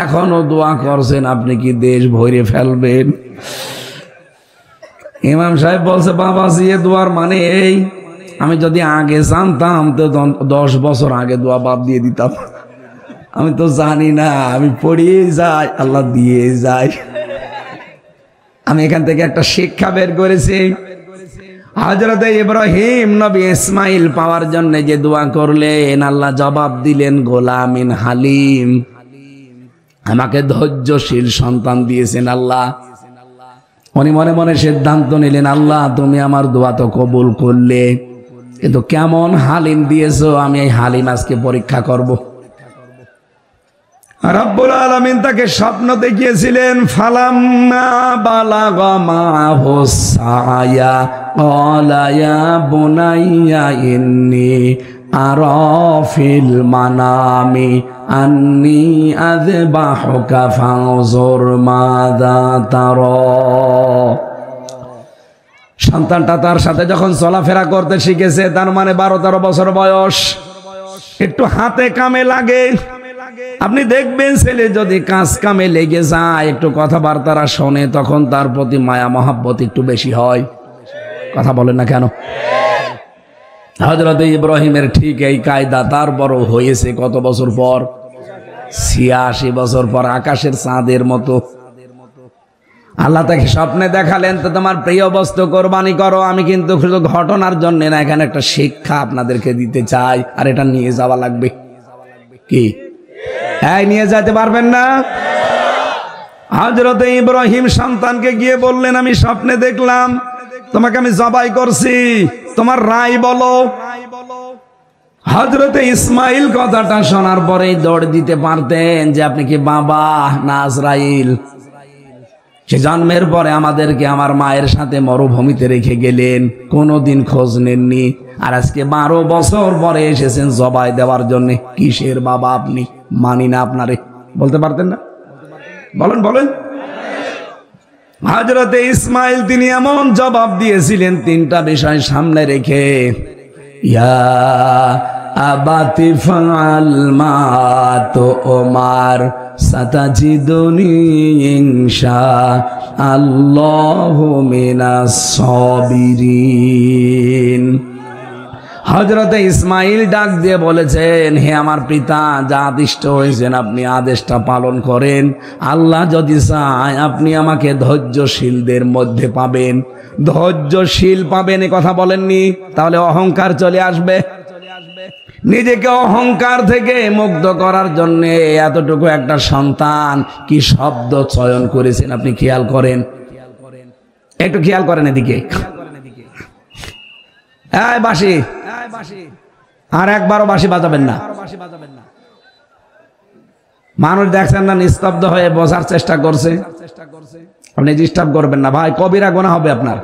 এখনো দোয়া করছেন, আপনি কি দেশ ভরে ফেলবেন? ইমাম সাহেব বলছে, বাবাজি এ দোয়ার মানে এই, আমি যদি আগে জানতাম তো 10 বছর আগে দোয়া বাদ দিয়ে দিতাম। আমি তো জানি না, আমি পড়িয়ে যাই, আল্লাহ দিয়ে যায়। আমি এখান থেকে একটা শিক্ষা বের করেছি। হযরত ইব্রাহিম নবী ইসমাইল পাওয়ার জন্য যে দোয়া করলেন, আল্লাহ জবাব দিলেন, গোলামিন হালিম, আমাকে ধৈর্যশীল সন্তান দিয়েছেন আল্লাহ। উনি মনে মনে সিদ্ধান্ত নিলেন, আল্লাহ তুমি আমার দোয়া তো কবুল করলে, কিন্তু কেমন হালিম দিয়েছো, আমি এই হালিম আজকে পরীক্ষা করব। রব্বুল আলামিন তাকে স্বপ্ন দেখিয়েছিলেন, ফালাম্মা বালাগা মাহুস সায়া ক্বালা ইয়া বুনাইয়া ইন্নী আরা ফিল মানামি আন্নী আযবাহুকা ফানজুর মাযা তারা। সন্তানটা তার সাথে যখন চলাফেরা করতে শিখেছে, তার মানে 12-13 বছর বয়স, একটু হাতে কামে লাগে। আপনি দেখবেন ছেলে যদি কাজ কামে লেগে যায়, একটু কথাবার্তারা শোনে, তখন তার প্রতি মায়া মহাব্বত একটু বেশি হয়। কথা বলেন না কেন? হযরত ইব্রাহিমের ঠিক এই কায়দা তারপরও হয়েছে কত বছর পর? ৮৬ বছর পর, আকাশের চাঁদের মতো। আল্লাহ তাকে স্বপ্নে দেখালেন, তো তোমার প্রিয় বস্তু কোরবানি করো। আমি কিন্তু শুধু ঘটনার জন্য না, এখানে একটা শিক্ষা আপনাদেরকে দিতে চাই, আর এটা নিয়ে যাওয়া লাগবে। কি নিয়ে যেতে পারবেন না? হযরত ইব্রাহিম সন্তানকে গিয়ে বললেন, আমি স্বপ্নে দেখলাম তোমাকে আমি জবাই করছি, তোমার রায় বলো। হযরত ইসমাইল কথাটা শোনার পরেই দৌড় দিতে পারতেন যে আপনি কি বাবা না আজরাইল? সে জন্মের পরে আমাদেরকে আমার মায়ের সাথে মরুভূমিতে রেখে গেলেন, কোনোদিন খোঁজ নেননি, আর আজকে 12 বছর পরে এসেছেন জবাই দেওয়ার জন্য। কিসের বাবা আপনি? মানি না আপনারে। বলতে পারতেন না? বলেন বলেন। হযরতে ইসমাইল তিনি এমন জবাব দিয়েছিলেন তিনটা বিষয় সামনে রেখে, ইয়া আবাতি ফাআল মা তুমার সাতাজিদুনি ইনশাআল্লাহু মিনাস সাবিরিন। হযরতে ইসমাইল ডাক দিয়ে বলেছেন, হে আমার পিতা, যা আদিষ্ট হয়েছেন আপনি আদেশটা পালন করেন। আল্লাহ যদি চায় আপনি আমাকে ধৈর্যশীলদের মধ্যে পাবেন। ধৈর্যশীল পাবেন এ কথা বলেননি, তাহলে অহংকার চলে আসবে। নিজেকে অহংকার থেকে মুক্ত করার জন্য এতটুকু একটা সন্তান কি শব্দ চয়ন করেছেন আপনি খেয়াল করেন, একটু খেয়াল করেন এদিকে। এই বাঁশি, আর একবারও বাঁশি বাজাবেন না। মানুষ দেখছেন না নিস্তব্ধ হয়ে বসার চেষ্টা করছে, আপনি ডিস্টার্ব করবেন না ভাই, কবিরা গুনাহ হবে আপনার।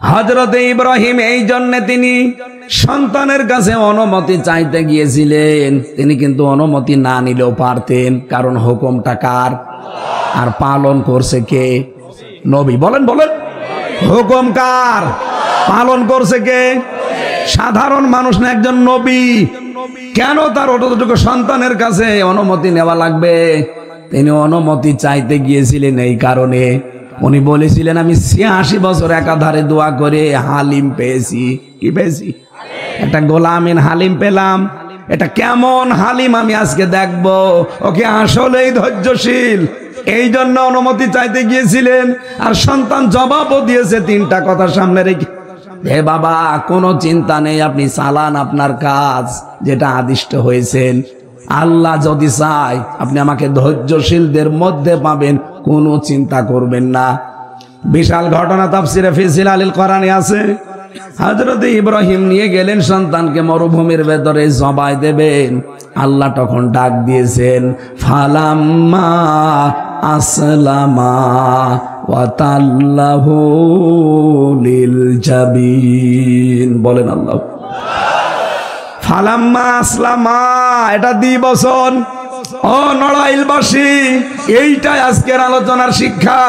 হযরতে ইব্রাহিম এই জন্য তিনি সন্তানের কাছে অনুমতি চাইতে গিয়েছিলেন। তিনি কিন্তু অনুমতি না নিলেও পারতেন, কারণ হুকুমটা কার আর পালন করছে কে? নবী। বলেন বলেন, হুকুম কার, পালন করছে কে? সাধারণ মানুষ না, একজন নবী। কেন তার অতটুকু সন্তানের কাছে অনুমতি নেওয়া লাগবে? তিনি অনুমতি চাইতে গিয়েছিলেন এই কারণে, উনি বলেছিলেন আমি ৮৬ বছর একাধারে দোয়া করে হালিম পেয়েছি। কি পেয়েছি? একটা গোলামিন হালিম পেলাম। এটা কেমন হালিম আমি আজকে দেখব, ওকে আসলেই ধৈর্যশীল। এই জন্য অনুমতি চাইতে গিয়েছিলেন। আর সন্তান জবাবও দিয়েছে তিনটা কথা সামনে রেখে, হে বাবা কোনো চিন্তা নেই, আপনি চালান আপনার কাজ, যেটা আদিষ্ট হয়েছেন। আল্লাহ যদি চায় আপনি আমাকে ধৈর্যশীলদের মধ্যে পাবেন, কোনো চিন্তা করবেন না। বিশাল ঘটনা তাফসিরে ফি জিলালিল কোরআনে আছে। হযরত ইব্রাহিম নিয়ে গেলেন সন্তানকে মরুভূমির ভেতরে জবাই দেবেন। আল্লাহ তখন ডাক দিয়েছেন, ফালাম্মা আসলামা ওয়া তাল্লাহু লিল জাবিন। বলেন আল্লাহ। ফালাম্মা আসলামা, এটা দ্বিবচন। ও নড়াইলবাসী, এইটাই আজকের আলোচনার শিক্ষা।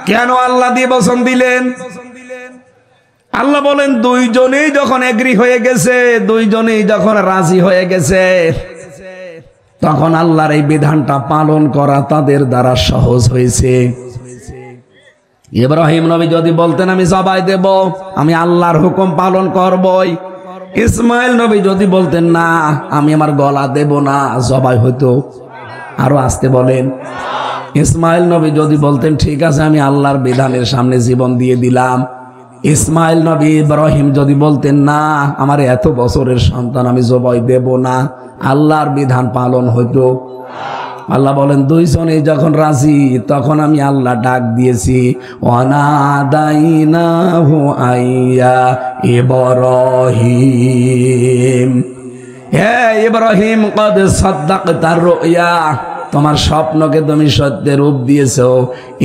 কেন আল্লাহ দ্বিবচন দিলেন? আল্লাহ বলেন দুইজনেই যখন এগ্রি হয়ে গেছে, দুইজনেই যখন রাজি হয়ে গেছে, তখন আল্লাহর এই বিধানটা পালন করা তাদের দ্বারা সহজ হয়েছে। ইব্রাহিম নবী যদি বলতেন আমি জবাই দেব, আমি আল্লাহর হুকুম পালন করবই। ইসমাইল নবী যদি বলতেন না আমি আমার গলা দেব না, জবাই হইতো। আরো আসতে বলেন। ইসমাইল নবী যদি বলতেন ঠিক আছে আমি আল্লাহর বিধানের সামনে জীবন দিয়ে দিলাম। ইসমাইল নবী ইব্রাহিম যদি বলতেন না আমার এত বছরের সন্তান আমি জবাই দেব না, আল্লাহর বিধান পালন হইতো। আল্লাহ বলেন দুইজনেই যখন রাজি, তখন আমি আল্লাহ ডাক দিয়েছি, ওয়ানাদাইনাহু আইয়া ইব্রাহিম, হে ইব্রাহিম কদ সাদ্দাকতার রুয়া, তোমার স্বপ্নকে তুমি সত্যের রূপ দিয়েছো।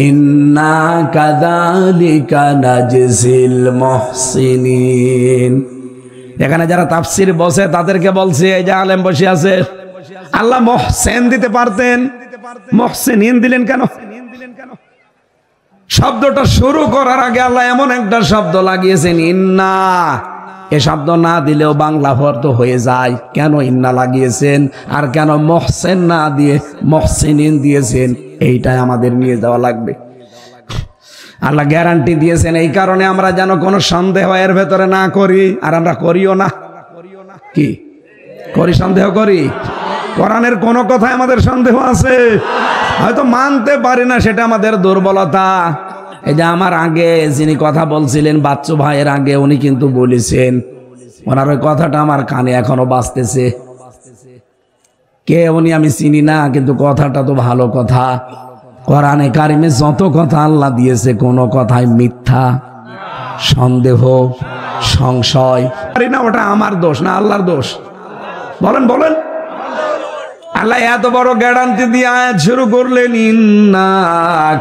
ইন্না কাযালিকা নাজজিল মুহসিনিন। এখানে যারা তাফসীর বসে তাদেরকে বলছে, এই যে আলেম বসে আছে, আল্লাহ মুহসিন দিতে পারতেন, মুহসিনিন দিলেন কেন? শব্দটা শুরু করার আগে আল্লাহ এমন একটা শব্দ লাগিয়েছেন ইন্না। এ শব্দ না দিলেও বাংলা অর্থ হয়ে যায়। কেন ইন্না লাগিয়েছেন আর কেন মুহসিন না দিয়ে মুহসিনিন দিয়েছেন, এইটাই আমাদের নিয়ে যাওয়া লাগবে। আল্লাহ গ্যারান্টি দিয়েছেন এই কারণে আমরা যেন কোনো সন্দেহ এর ভেতরে না করি, আর আমরা করিও না। কি করি? সন্দেহ করি। কোরআনের কোন কথায় আমাদের সন্দেহ আছে, হয়তো মানতে পারি না, সেটা আমাদের দুর্বলতা। এই যে আমার আগে যিনি কথা বলছিলেন বাচ্চু ভাইয়ের আগে, উনি কিন্তু বলেছেন, ওনার ওই কথাটা আমার কানে এখনো বাজতেছে। কে উনি আমি চিনি না, কিন্তু কথাটা তো ভালো কথা। কোরআনে কারিমে যত কথা আল্লাহ দিয়েছে, কোনো কথাই মিথ্যা, সন্দেহ, সংশয় পারি না। ওটা আমার দোষ না আল্লাহর দোষ? বলেন বলেন। আল্লাহ এত বড় গ্যারান্টি দিয়ে আয়াত শুরু করলেন, ইন্না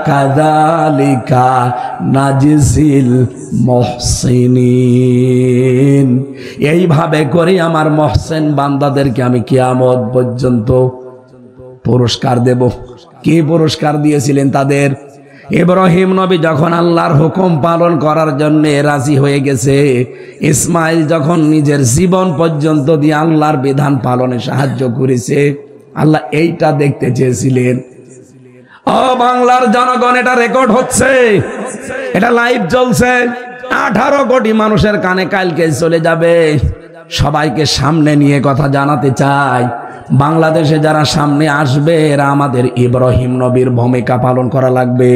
কাযালিকা নাজজিল মুহসিনিন। এইভাবে করে আমার মুহসিন বান্দাদেরকে আমি কিয়ামত পর্যন্ত পুরস্কার দেব। কি পুরস্কার দিয়েছিলেন তাদের? ইব্রাহিম নবী যখন আল্লাহর হুকুম পালন করার জন্য রাজি হয়ে গেছে, ইসমাইল যখন নিজের জীবন পর্যন্ত দিয়ে আল্লাহর বিধান পালনে সাহায্য করেছে, আল্লাহ এইটা দেখতে চেয়েছিলেন। ও বাংলার জনগণ, এটা রেকর্ড হচ্ছে, এটা লাইভ চলছে। 18 কোটি মানুষের কানে কালকে চলে যাবে। সবাইকে সামনে নিয়ে কথা জানাতে চাই, বাংলাদেশে যারা সামনে আসবে এরা আমাদের ইব্রাহিম নবীর ভূমিকা পালন করা লাগবে।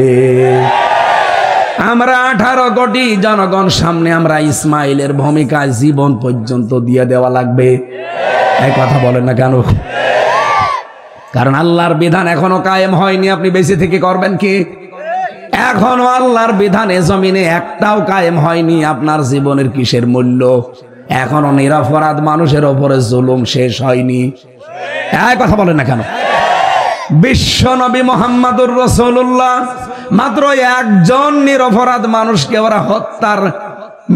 আমরা 18 কোটি জনগণ সামনে আমরা ইসমাইলের ভূমিকায় জীবন পর্যন্ত দিয়ে দেওয়া লাগবে। এই কথা বলেন না কেন? কারণ আল্লাহর বিধান এখনো কায়েম হয়নি, আপনি বেঁচে থেকে করবেন কি? এখনো আল্লাহর বিধানে জমিনে একটাও কায়েম হয়নি, আপনার জীবনের কিসের মূল্য? এখনো নিরপরাধ মানুষের ওপরে জুলুম শেষ হয়নি। এই কথা বলেন না কেন? বিশ্ব নবী মুহাম্মদুর রাসূলুল্লাহ মাত্র একজন নিরপরাধ মানুষকে ওরা হত্যার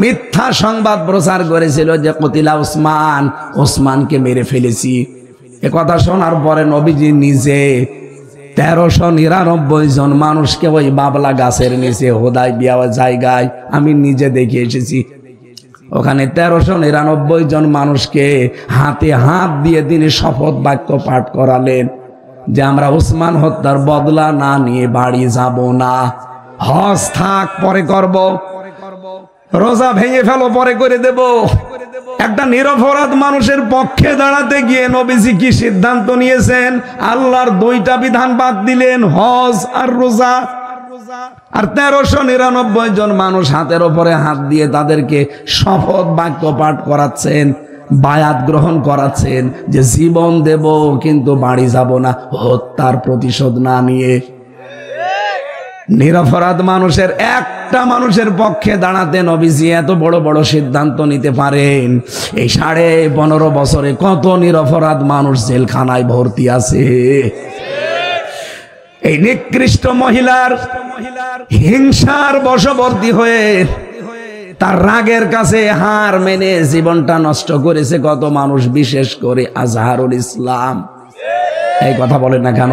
মিথ্যা সংবাদ প্রচার করেছিল যে কতিলা উসমান, ওসমানকে মেরে ফেলেছি। এ কথা শোনার পরে নবীজি নিজে 1399 জন মানুষকে ওই বাবলা গাছের নিচে হুদায়বিয়া জায়গায় আমি নিজে দেখে এসেছি। ওখানে 1399 জন মানুষকে হাতে হাত দিয়ে তিনি শপথ বাক্য পাঠ করালেন যে আমরা উসমান হত্যার বদলা না নিয়ে বাড়ি যাব না, হজ থাক পরে করব, রোজা ভেঙে ফেলো পরে করে দেব। একটা নিরপরাধ মানুষের পক্ষে দাঁড়াতে গিয়ে নবীজি কি সিদ্ধান্ত নিয়েছেন? আল্লাহর 2টা বিধান বাদ দিলেন, হজ আর রোজা। আর 1399 জন মানুষ হাতের ওপরে হাত দিয়ে তাদেরকে শপথ বাক্য পাঠ করাচ্ছেন, বায়াত গ্রহণ করাচ্ছেন যে জীবন দেব কিন্তু বাড়ি যাব না, হত্যার প্রতিশোধ না নিয়ে। নিরপরাধ মানুষের একটা মানুষের পক্ষে দাঁড়াতে নবীজি এত বড় বড় সিদ্ধান্ত নিতে পারেন। এই 15.5 বছরে কত নিরপরাধ মানুষ জেলখানায় ভর্তি আছে। এই নিকৃষ্ট মহিলার হিংসার বশবর্তী হয়ে তার রাগের কাছে হার মেনে জীবনটা নষ্ট করেছে কত মানুষ, বিশেষ করে আজহারুল ইসলাম। এই কথা বলেন না কেন?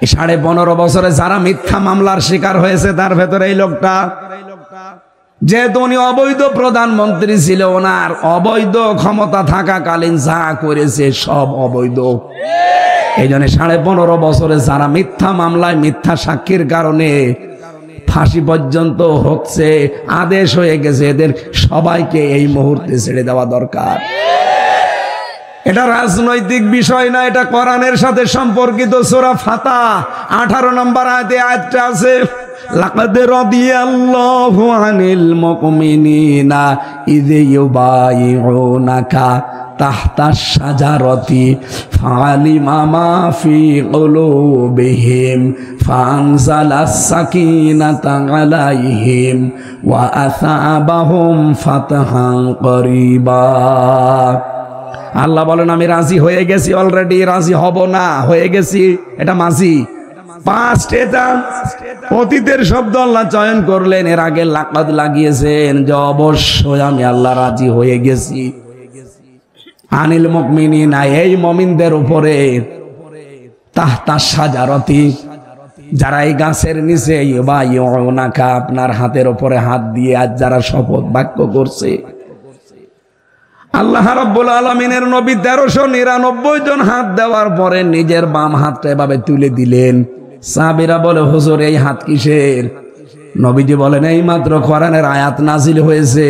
15.5 বছরে যারা মিথ্যা মামলার শিকার হয়েছে তার ভেতরে এই লোকটা, যেহেতু উনি অবৈধ প্রধানমন্ত্রী ছিল, ওনার অবৈধ ক্ষমতা থাকাকালীন যা করেছে সব অবৈধ। এই জন্য 15.5 বছরে যারা মিথ্যা মামলায় মিথ্যা সাক্ষীর কারণে ফাঁসি পর্যন্ত হচ্ছে, আদেশ হয়ে গেছে, এদের সবাইকে এই মুহূর্তে ছেড়ে দেওয়া দরকার। এটা রাজনৈতিক বিষয় না, এটা কোরআনের সাথে সম্পর্কিত। সূরা ফাতিহা 18 নম্বর আয়াতে আয়াতটা আছে, লাকাদ রাদিয়াল্লাহু আনিল মুমিনিনা ইয ইউবাইউনাকা তাহতাশ শাজারাতি ফালিমা মা ফি কুলুবিহিম ফানজালাস সাকিনাতা আলাইহিম ওয়া আসাবাহুম ফাতহান করিবা। আল্লাহ বলেন আমি রাজি হয়ে গেছি, অলরেডি রাজি হব না, হয়ে গেছি। এটা মাঝি পাস্ট, এটা অতীতের শব্দ আল্লাহ চয়ন করলেন, এর আগে লাকাদ লাগিয়েছেন যে অবশ্যই আমি আল্লাহ রাজি হয়ে গেছি। আনিল মুমিনিনা, এই মুমিনদের উপরে, তাহতা শাজারাতি, যারা এই গাছের নিচে ইউবাইউনাকা, আপনার হাতের উপরে হাত দিয়ে আজ যারা শপথ বাক্য করছে। আল্লাহ রাব্বুল আলামিনের নবী 1399 জন হাত দেওয়ার পরে নিজের বাম হাতটা এভাবে তুলে দিলেন। সাহাবীরা বলে হুজুর এই হাত কিসের? নবীজি বলেন এই মাত্র কোরআনের আয়াত নাজিল হয়েছে,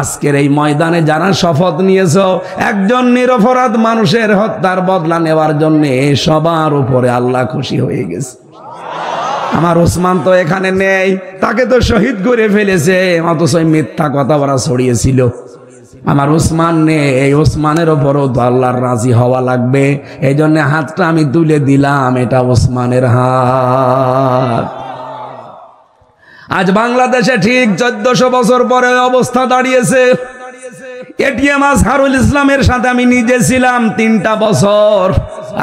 আজকের এই ময়দানে যারা শপথ নিয়েছো একজন নিরপরাধ মানুষের হত্যার বদলা নেওয়ার জন্য, সবার উপরে আল্লাহ খুশি হয়ে গেছে। আমার ওসমান তো এখানে নেই, তাকে তো শহীদ করে ফেলেছে, অথচ মিথ্যা কথা ওরা ছড়িয়েছিল। আমার ওসমান নেই, এই ওসমানের ওপরও তো আল্লাহর রাজি হওয়া লাগবে। এই জন্য হাতটা আমি তুলে দিলাম, এটা ওসমানের হাত। আজ বাংলাদেশে ঠিক 1400 বছর পরে অবস্থা দাঁড়িয়েছে। এটিএম আজহারুল ইসলামের সাথে আমি নিজে ছিলাম 3টা বছর।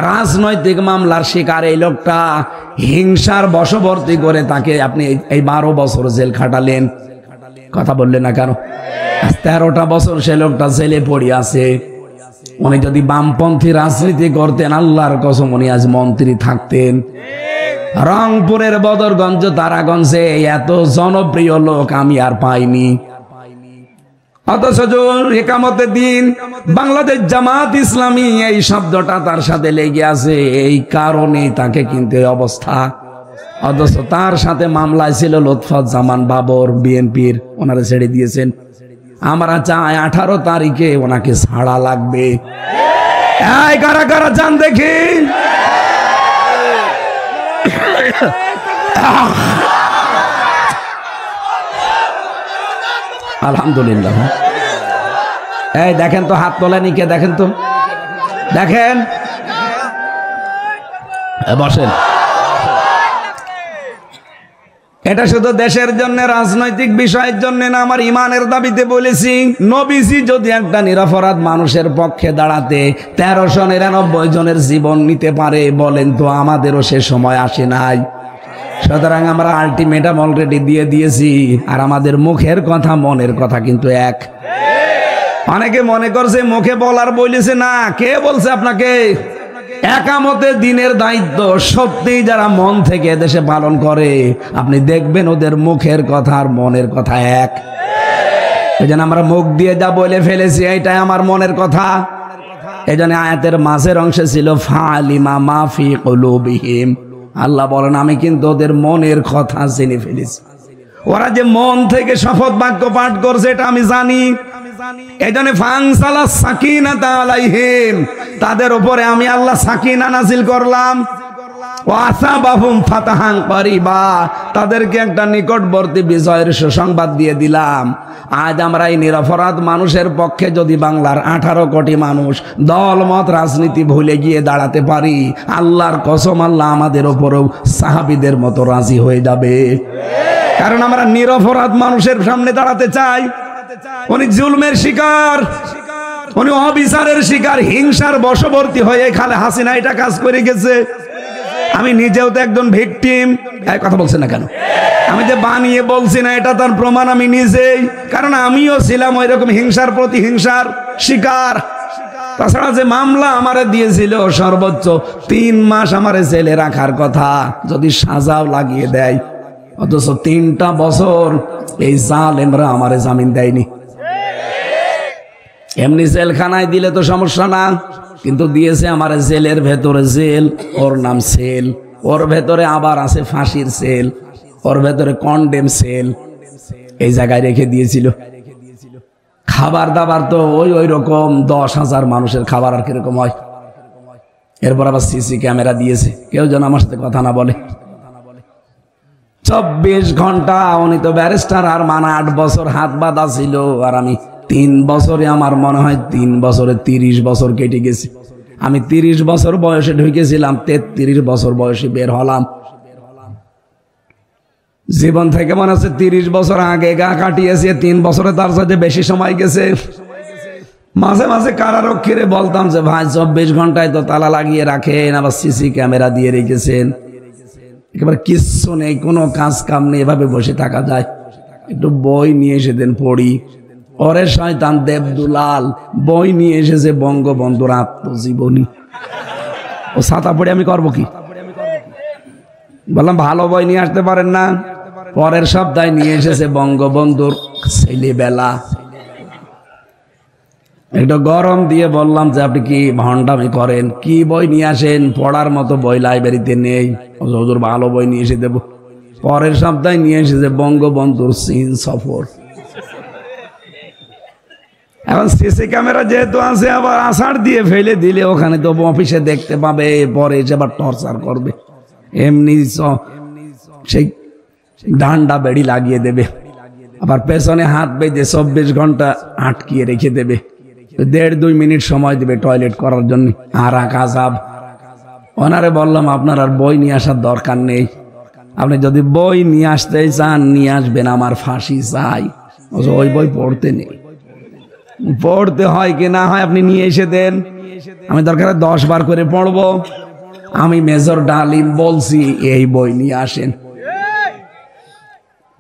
রাজনৈতিক মামলার শিকার এই লোকটা, হিংসার বশবর্তী করে তাকে আপনি এই 12 বছর জেল খাটালেন। কথা বললেন না কেন? 13টা বছর সে লোকটা জেলে পড়ে আছে। উনি যদি বামপন্থী রাজনীতি করতেন আল্লাহর কসম উনি আজ মন্ত্রী থাকতেন। রংপুরের বদরগঞ্জ তারাগঞ্জে এত জনপ্রিয় লোক আমি আর পাইনি। অথচ একামতের দিন বাংলাদেশ জামাত ইসলামী এই শব্দটা তার সাথে লেগে আছে, এই কারণে তাকে কিন্তু এই অবস্থা। অথচ তার সাথে মামলায় ছিল লুৎফুজ্জামান বাবর, বিএনপির, ওনারা ছেড়ে দিয়েছেন। আমরা চাই 18 তারিখে ওনাকে ছাড়া লাগবে। এই কারা কারা চান দেখি? আলহামদুলিল্লাহ। এই দেখেন তো, হাত তোলেনি কে? দেখেন তো, দেখেন। বসেন। এটা শুধু দেশের জন্য, রাজনৈতিক বিষয়ের জন্য না, আমার ইমানের দাবিতে বলেছি। নবীজি যদি একটা নিরপরাধ মানুষের পক্ষে দাঁড়াতে 1399 জনের জীবন নিতে পারে, বলেন তো আমাদেরও সে সময় আসে নাই? সুতরাং আমরা আলটিমেটাম অলরেডি দিয়ে দিয়েছি, আর আমাদের মুখের কথা মনের কথা কিন্তু এক। অনেকে মনে করছে মুখে বলার বলেছে, না, কে বলছে আপনাকে? একামতে দিনের দায়িত্ব সত্যিই যারা মন থেকে দেশে পালন করে, আপনি দেখবেন ওদের মুখের কথা আর মনের কথা এক। এই জন্য আমরা মুখ দিয়ে যা বলে ফেলেছি এইটাই আমার মনের কথা। এই জন্য আয়াতের মাঝের অংশে ছিল ফালিমা মাফি কুলুবিহিম, আল্লাহ বলেন আমি কিন্তু ওদের মনের কথা জেনে ফেলেছি। ওরা যে মন থেকে শপথ বাক্য পাঠ করছে এটা আমি জানি। এই জন্য ফাংসালা সাকিনাতা আলাইহিম, তাদের উপরে আমি আল্লাহ সাকিনা নাজিল করলাম। ওয়াসাবাহুম ফাতাহান করিবা, তাদেরকে একটা নিকটবর্তী বিজয়ের সুসংবাদ দিয়ে দিলাম। আজ আমরা এই নিরপরাধ মানুষের পক্ষে যদি বাংলার 18 কোটি মানুষ দলমত রাজনীতি ভুলে গিয়ে দাঁড়াতে পারি, আল্লাহর কসম আল্লাহ আমাদের উপরেও সাহাবীদের মতো রাজি হয়ে যাবে। কারণ আমরা নিরপরাধ মানুষের সামনে দাঁড়াতে চাই। উনি জুলমের শিকার, উনি অবিচারের শিকার, হিংসার বশবর্তী হয়ে খালে হাসিনা এটা কাজ করে গেছে। আমি নিজেও তো একজন ভিকটিম। এই কথা বলছেন না কেন? আমি যে বানিয়ে বলছি না, এটা তার প্রমাণ আমি নিজেই। কারণ আমিও ছিলাম ওই রকম হিংসার প্রতিহিংসার শিকার। তাছাড়া যে মামলা আমারে দিয়েছিল সর্বোচ্চ 3 মাস আমারে জেলে রাখার কথা, যদি সাজাও লাগিয়ে দেয়, অথচ 3টা বছর এই জালেমরা আমারে জামিন দেয়নি। এমনি জেলখানায় দিলে তো সমস্যা না, কিন্তু দিয়েছে আমার জেলের ভেতরে জেল, ওর নাম সেল, ওর ভেতরে আবার আছে ফাঁসির সেল, ওর ভেতরে কন্ডেম সেল, এই জায়গায় রেখে দিয়েছিল। খাবার দাবার তো ওই রকম 10,000 মানুষের খাবার আর কিরকম হয়। এরপর আবার সিসি ক্যামেরা দিয়েছে, কেউ যেন আমার সাথে কথা না বলে। 24 ঘন্টা। উনি তো ব্যারিস্টার, আর মানা 8 বছর হাত বাঁধা ছিল, আর আমি 3 বছরে, আমার মনে হয় 3 বছরে 30 বছর কেটে গেছে। আমি 30 বছর বয়সে ঢুকেছিলাম, 33 বছর বয়সে বের হলাম। জীবন থেকে মনে হচ্ছে 30 বছর আগে গা কাটিয়েছে, 3 বছরে তার সাথে বেশি সময় গেছে। মাঝে মাঝে কারারক্ষীরে বলতাম যে ভাই 24 ঘন্টায় তো তালা লাগিয়ে রাখেন, আবার সিসি ক্যামেরা দিয়ে রেখেছেন, একেবারে কিচ্ছু নেই, কোনো কাজ কাম নেই, এভাবে বসে থাকা যায়? একটু বই নিয়ে এসে দেন পড়ি। ওরে শয়তান দেবদুলাল বই নিয়ে এসেছে বঙ্গবন্ধুর আত্মজীবনী, ও ছাতা পড়ে আমি করবো কি? বললাম ভালো বই নিয়ে আসতে পারেন না? পরের সপ্তাহে নিয়ে এসেছে বঙ্গবন্ধুর ছেলেবেলা। একটু গরম দিয়ে বললাম যে আপনি কি ভণ্ডামি করেন, কি বই নিয়ে আসেন? পড়ার মতো বই লাইব্রেরিতে নেই। হুজুর ভালো বই নিয়ে এসে দেবো। পরের সপ্তাহে নিয়ে এসেছে বঙ্গবন্ধুর চীন সফর। এখন সিসি ক্যামেরা যেহেতু আছে, আবার আষাঢ় দিয়ে ফেলে দিলে ওখানে তো অফিসে দেখতে পাবে, পরে এসে আবার টর্চার করবে। এমনি সেই ডান্ডা বেড়ি লাগিয়ে দেবে, আবার পেছনে হাত বেঁধে 24 ঘন্টা আটকিয়ে রেখে দেবে। 1.5-2 মিনিট সময় দেবে টয়লেট করার জন্য। আর আকাজাব। ওনারে বললাম আপনার আর বই নিয়ে আসার দরকার নেই, আপনি যদি বই নিয়ে আসতে চান নিয়ে আসবেন, আমার ফাঁসি চাই। ওই বই পড়তে নেই, পড়তে হয় কি না হয় আপনি নিয়ে এসে দেন, আমি দরকার 10 বার করে পড়বো। আমি মেজর ডালিম বলছি এই বই নিয়ে আসেন।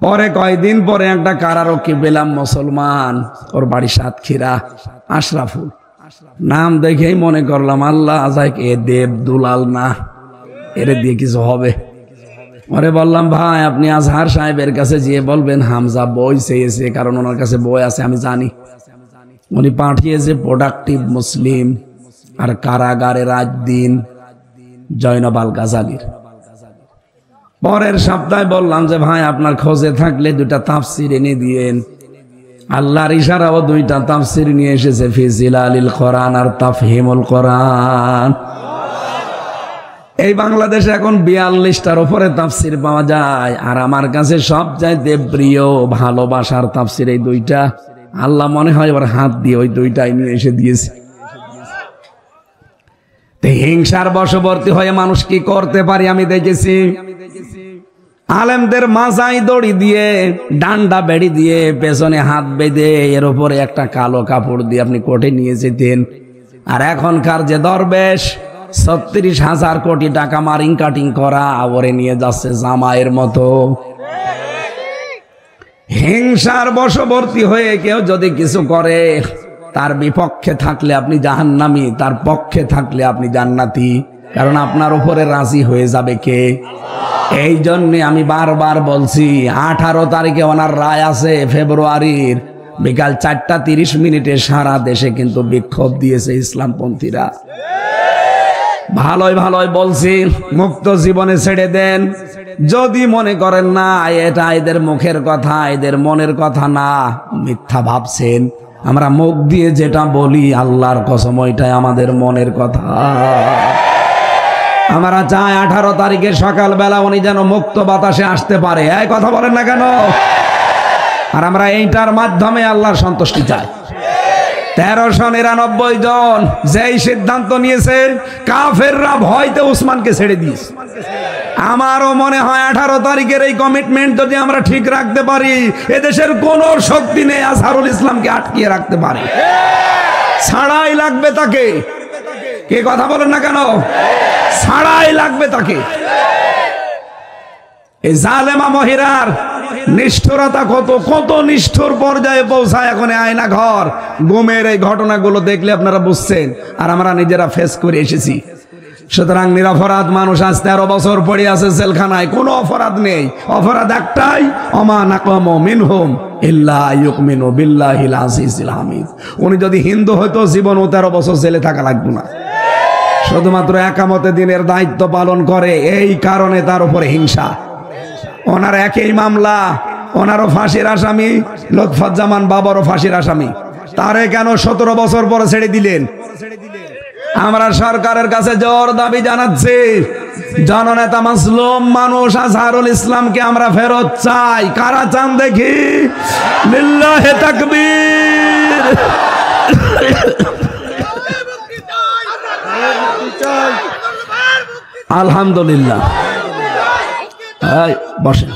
পরে কয়দিন পরে একটা কারারক্ষী পেলাম, মুসলমান, ওর বাড়ি সাতক্ষীরা, আশরাফুল। নাম দেখেই মনে করলাম আল্লাহ আজাইক এ দেব দুলাল না, এর দিয়ে কিছু হবে। ওরে বললাম ভাই আপনি আজহার সাহেবের কাছে গিয়ে বলবেন হামজা বই চেয়েছে, কারণ ওনার কাছে বই আছে আমি জানি। উনি পাঠিয়েছে প্রোডাক্টিভ মুসলিম আর কারাগারে রাত দিন জয়নব আল গাজালির। পরের সপ্তাহে বললাম যে ভাই আপনার খোঁজে থাকলে দুটা তাফসির এনে দিয়েন। আল্লাহর ইশারাও দুইটা তাফসির নিয়ে এসেছে, ফি জিলালিল কোরআন আর তাফহিমুল কোরআন। এই বাংলাদেশে এখন 42টার উপরে তাফসির পাওয়া যায়, আর আমার কাছে সবচাইতে প্রিয় ভালোবাসার তাফসির এই দুইটা। আল্লাহ মনে হয় এবার হাত দিয়ে ওই দুইটাই নিয়ে এসে দিয়েছে। হিংসার বশবর্তী হয়ে মানুষ কি করতে পারে আমি দেখেছি। আলেমদের মাথায় দড়ি দিয়ে, ডান্ডা বেড়ি দিয়ে, পেছনে হাত বেঁধে এর উপরে একটা কালো কাপড় দিয়ে আপনি কোর্টে নিয়ে যেতেন। আর এখনকার যে দরবেশ 36,000 কোটি টাকা মারিং কাটিং করা ওরে নিয়ে যাচ্ছে জামাইয়ের মতো। হিংসার বশবর্তী হয়ে কেউ যদি কিছু করে, তার বিপক্ষে থাকলে আপনি জাহান্নামী, তার পক্ষে থাকলে আপনি জান্নাতি, কারণ আপনার উপরে রাজি হয়ে যাবে কে? এই জন্যে আমি বারবার বলছি 18 তারিখে ওনার রায় আছে ফেব্রুয়ারির, বিকাল 4:30 সারা দেশে কিন্তু বিক্ষোভ দিয়েছে ইসলামপন্থীরা। ভালোই ভালোই বলছি মুক্ত জীবনে ছেড়ে দেন। যদি মনে করেন না এটা এদের মুখের কথা, এদের মনের কথা না, মিথ্যা ভাবছেন। আমরা মুখ দিয়ে যেটা বলি আল্লাহর কসম ওইটাই আমাদের মনের কথা। আমরা চাই 18 তারিখের সকালবেলা উনি যেন মুক্ত বাতাসে আসতে পারে। এই কথা বলেন না কেন? আর আমরা এইটার মাধ্যমে আল্লাহর সন্তুষ্টি চাই। 1399 জন যেই সিদ্ধান্ত নিয়েছে, কাফেররা ভয়তে উসমানকে ছেড়ে দিয়েছে। আমারও মনে হয় 18 তারিখের এই কমিটমেন্ট যদি আমরা ঠিক রাখতে পারি, এদেশের কোন শক্তি নেই আজহারুল ইসলামকে আটকিয়ে রাখতে পারে। ছাড়াই লাগবে তাকে। কে কথা বলেন না কেন? ছাড়াই লাগবে তাকে। এই জালেমা মহিলার নিষ্ঠুরতা কত কত নিষ্ঠুর পর্যায়ে পৌঁছায়। এখন আয়না ঘর গুমের এই ঘটনাগুলো দেখলে আপনারা বুঝছেন, আর আমরা নিজেরা ফেস করে এসেছি। সুতরাং নিরপরাধ মানুষ আজ 13 বছর পড়ে আছে জেলখানায়, কোনো অপরাধ নেই। অপরাধ একটাই, অমা নাকামু মিনহুম ইল্লা ইউমিনু বিল্লাহিল আজিজিল হামিদ। উনি যদি হিন্দু হয়তো জীবনও 13 বছর জেলে থাকা লাগবে না, শুধুমাত্র একামতে দিনের দায়িত্ব পালন করে, এই কারণে তার উপরে হিংসা। ওনার একই মামলা, ওনারও ফাঁসির আসামি, লুৎফুজ্জামান বাবারও ফাঁসির আসামি। তারে কেন 17 বছর পরে ছেড়ে দিলেন? আমরা সরকারের কাছে জোর দাবি জানাচ্ছি, জননেতা মাসলুম মানুষ আজহারুল ইসলামকে আমরা ফেরত চাই। কারা চান দেখি? লিল্লাহে তাকবীর। আলহামদুলিল্লাহ। বসেন।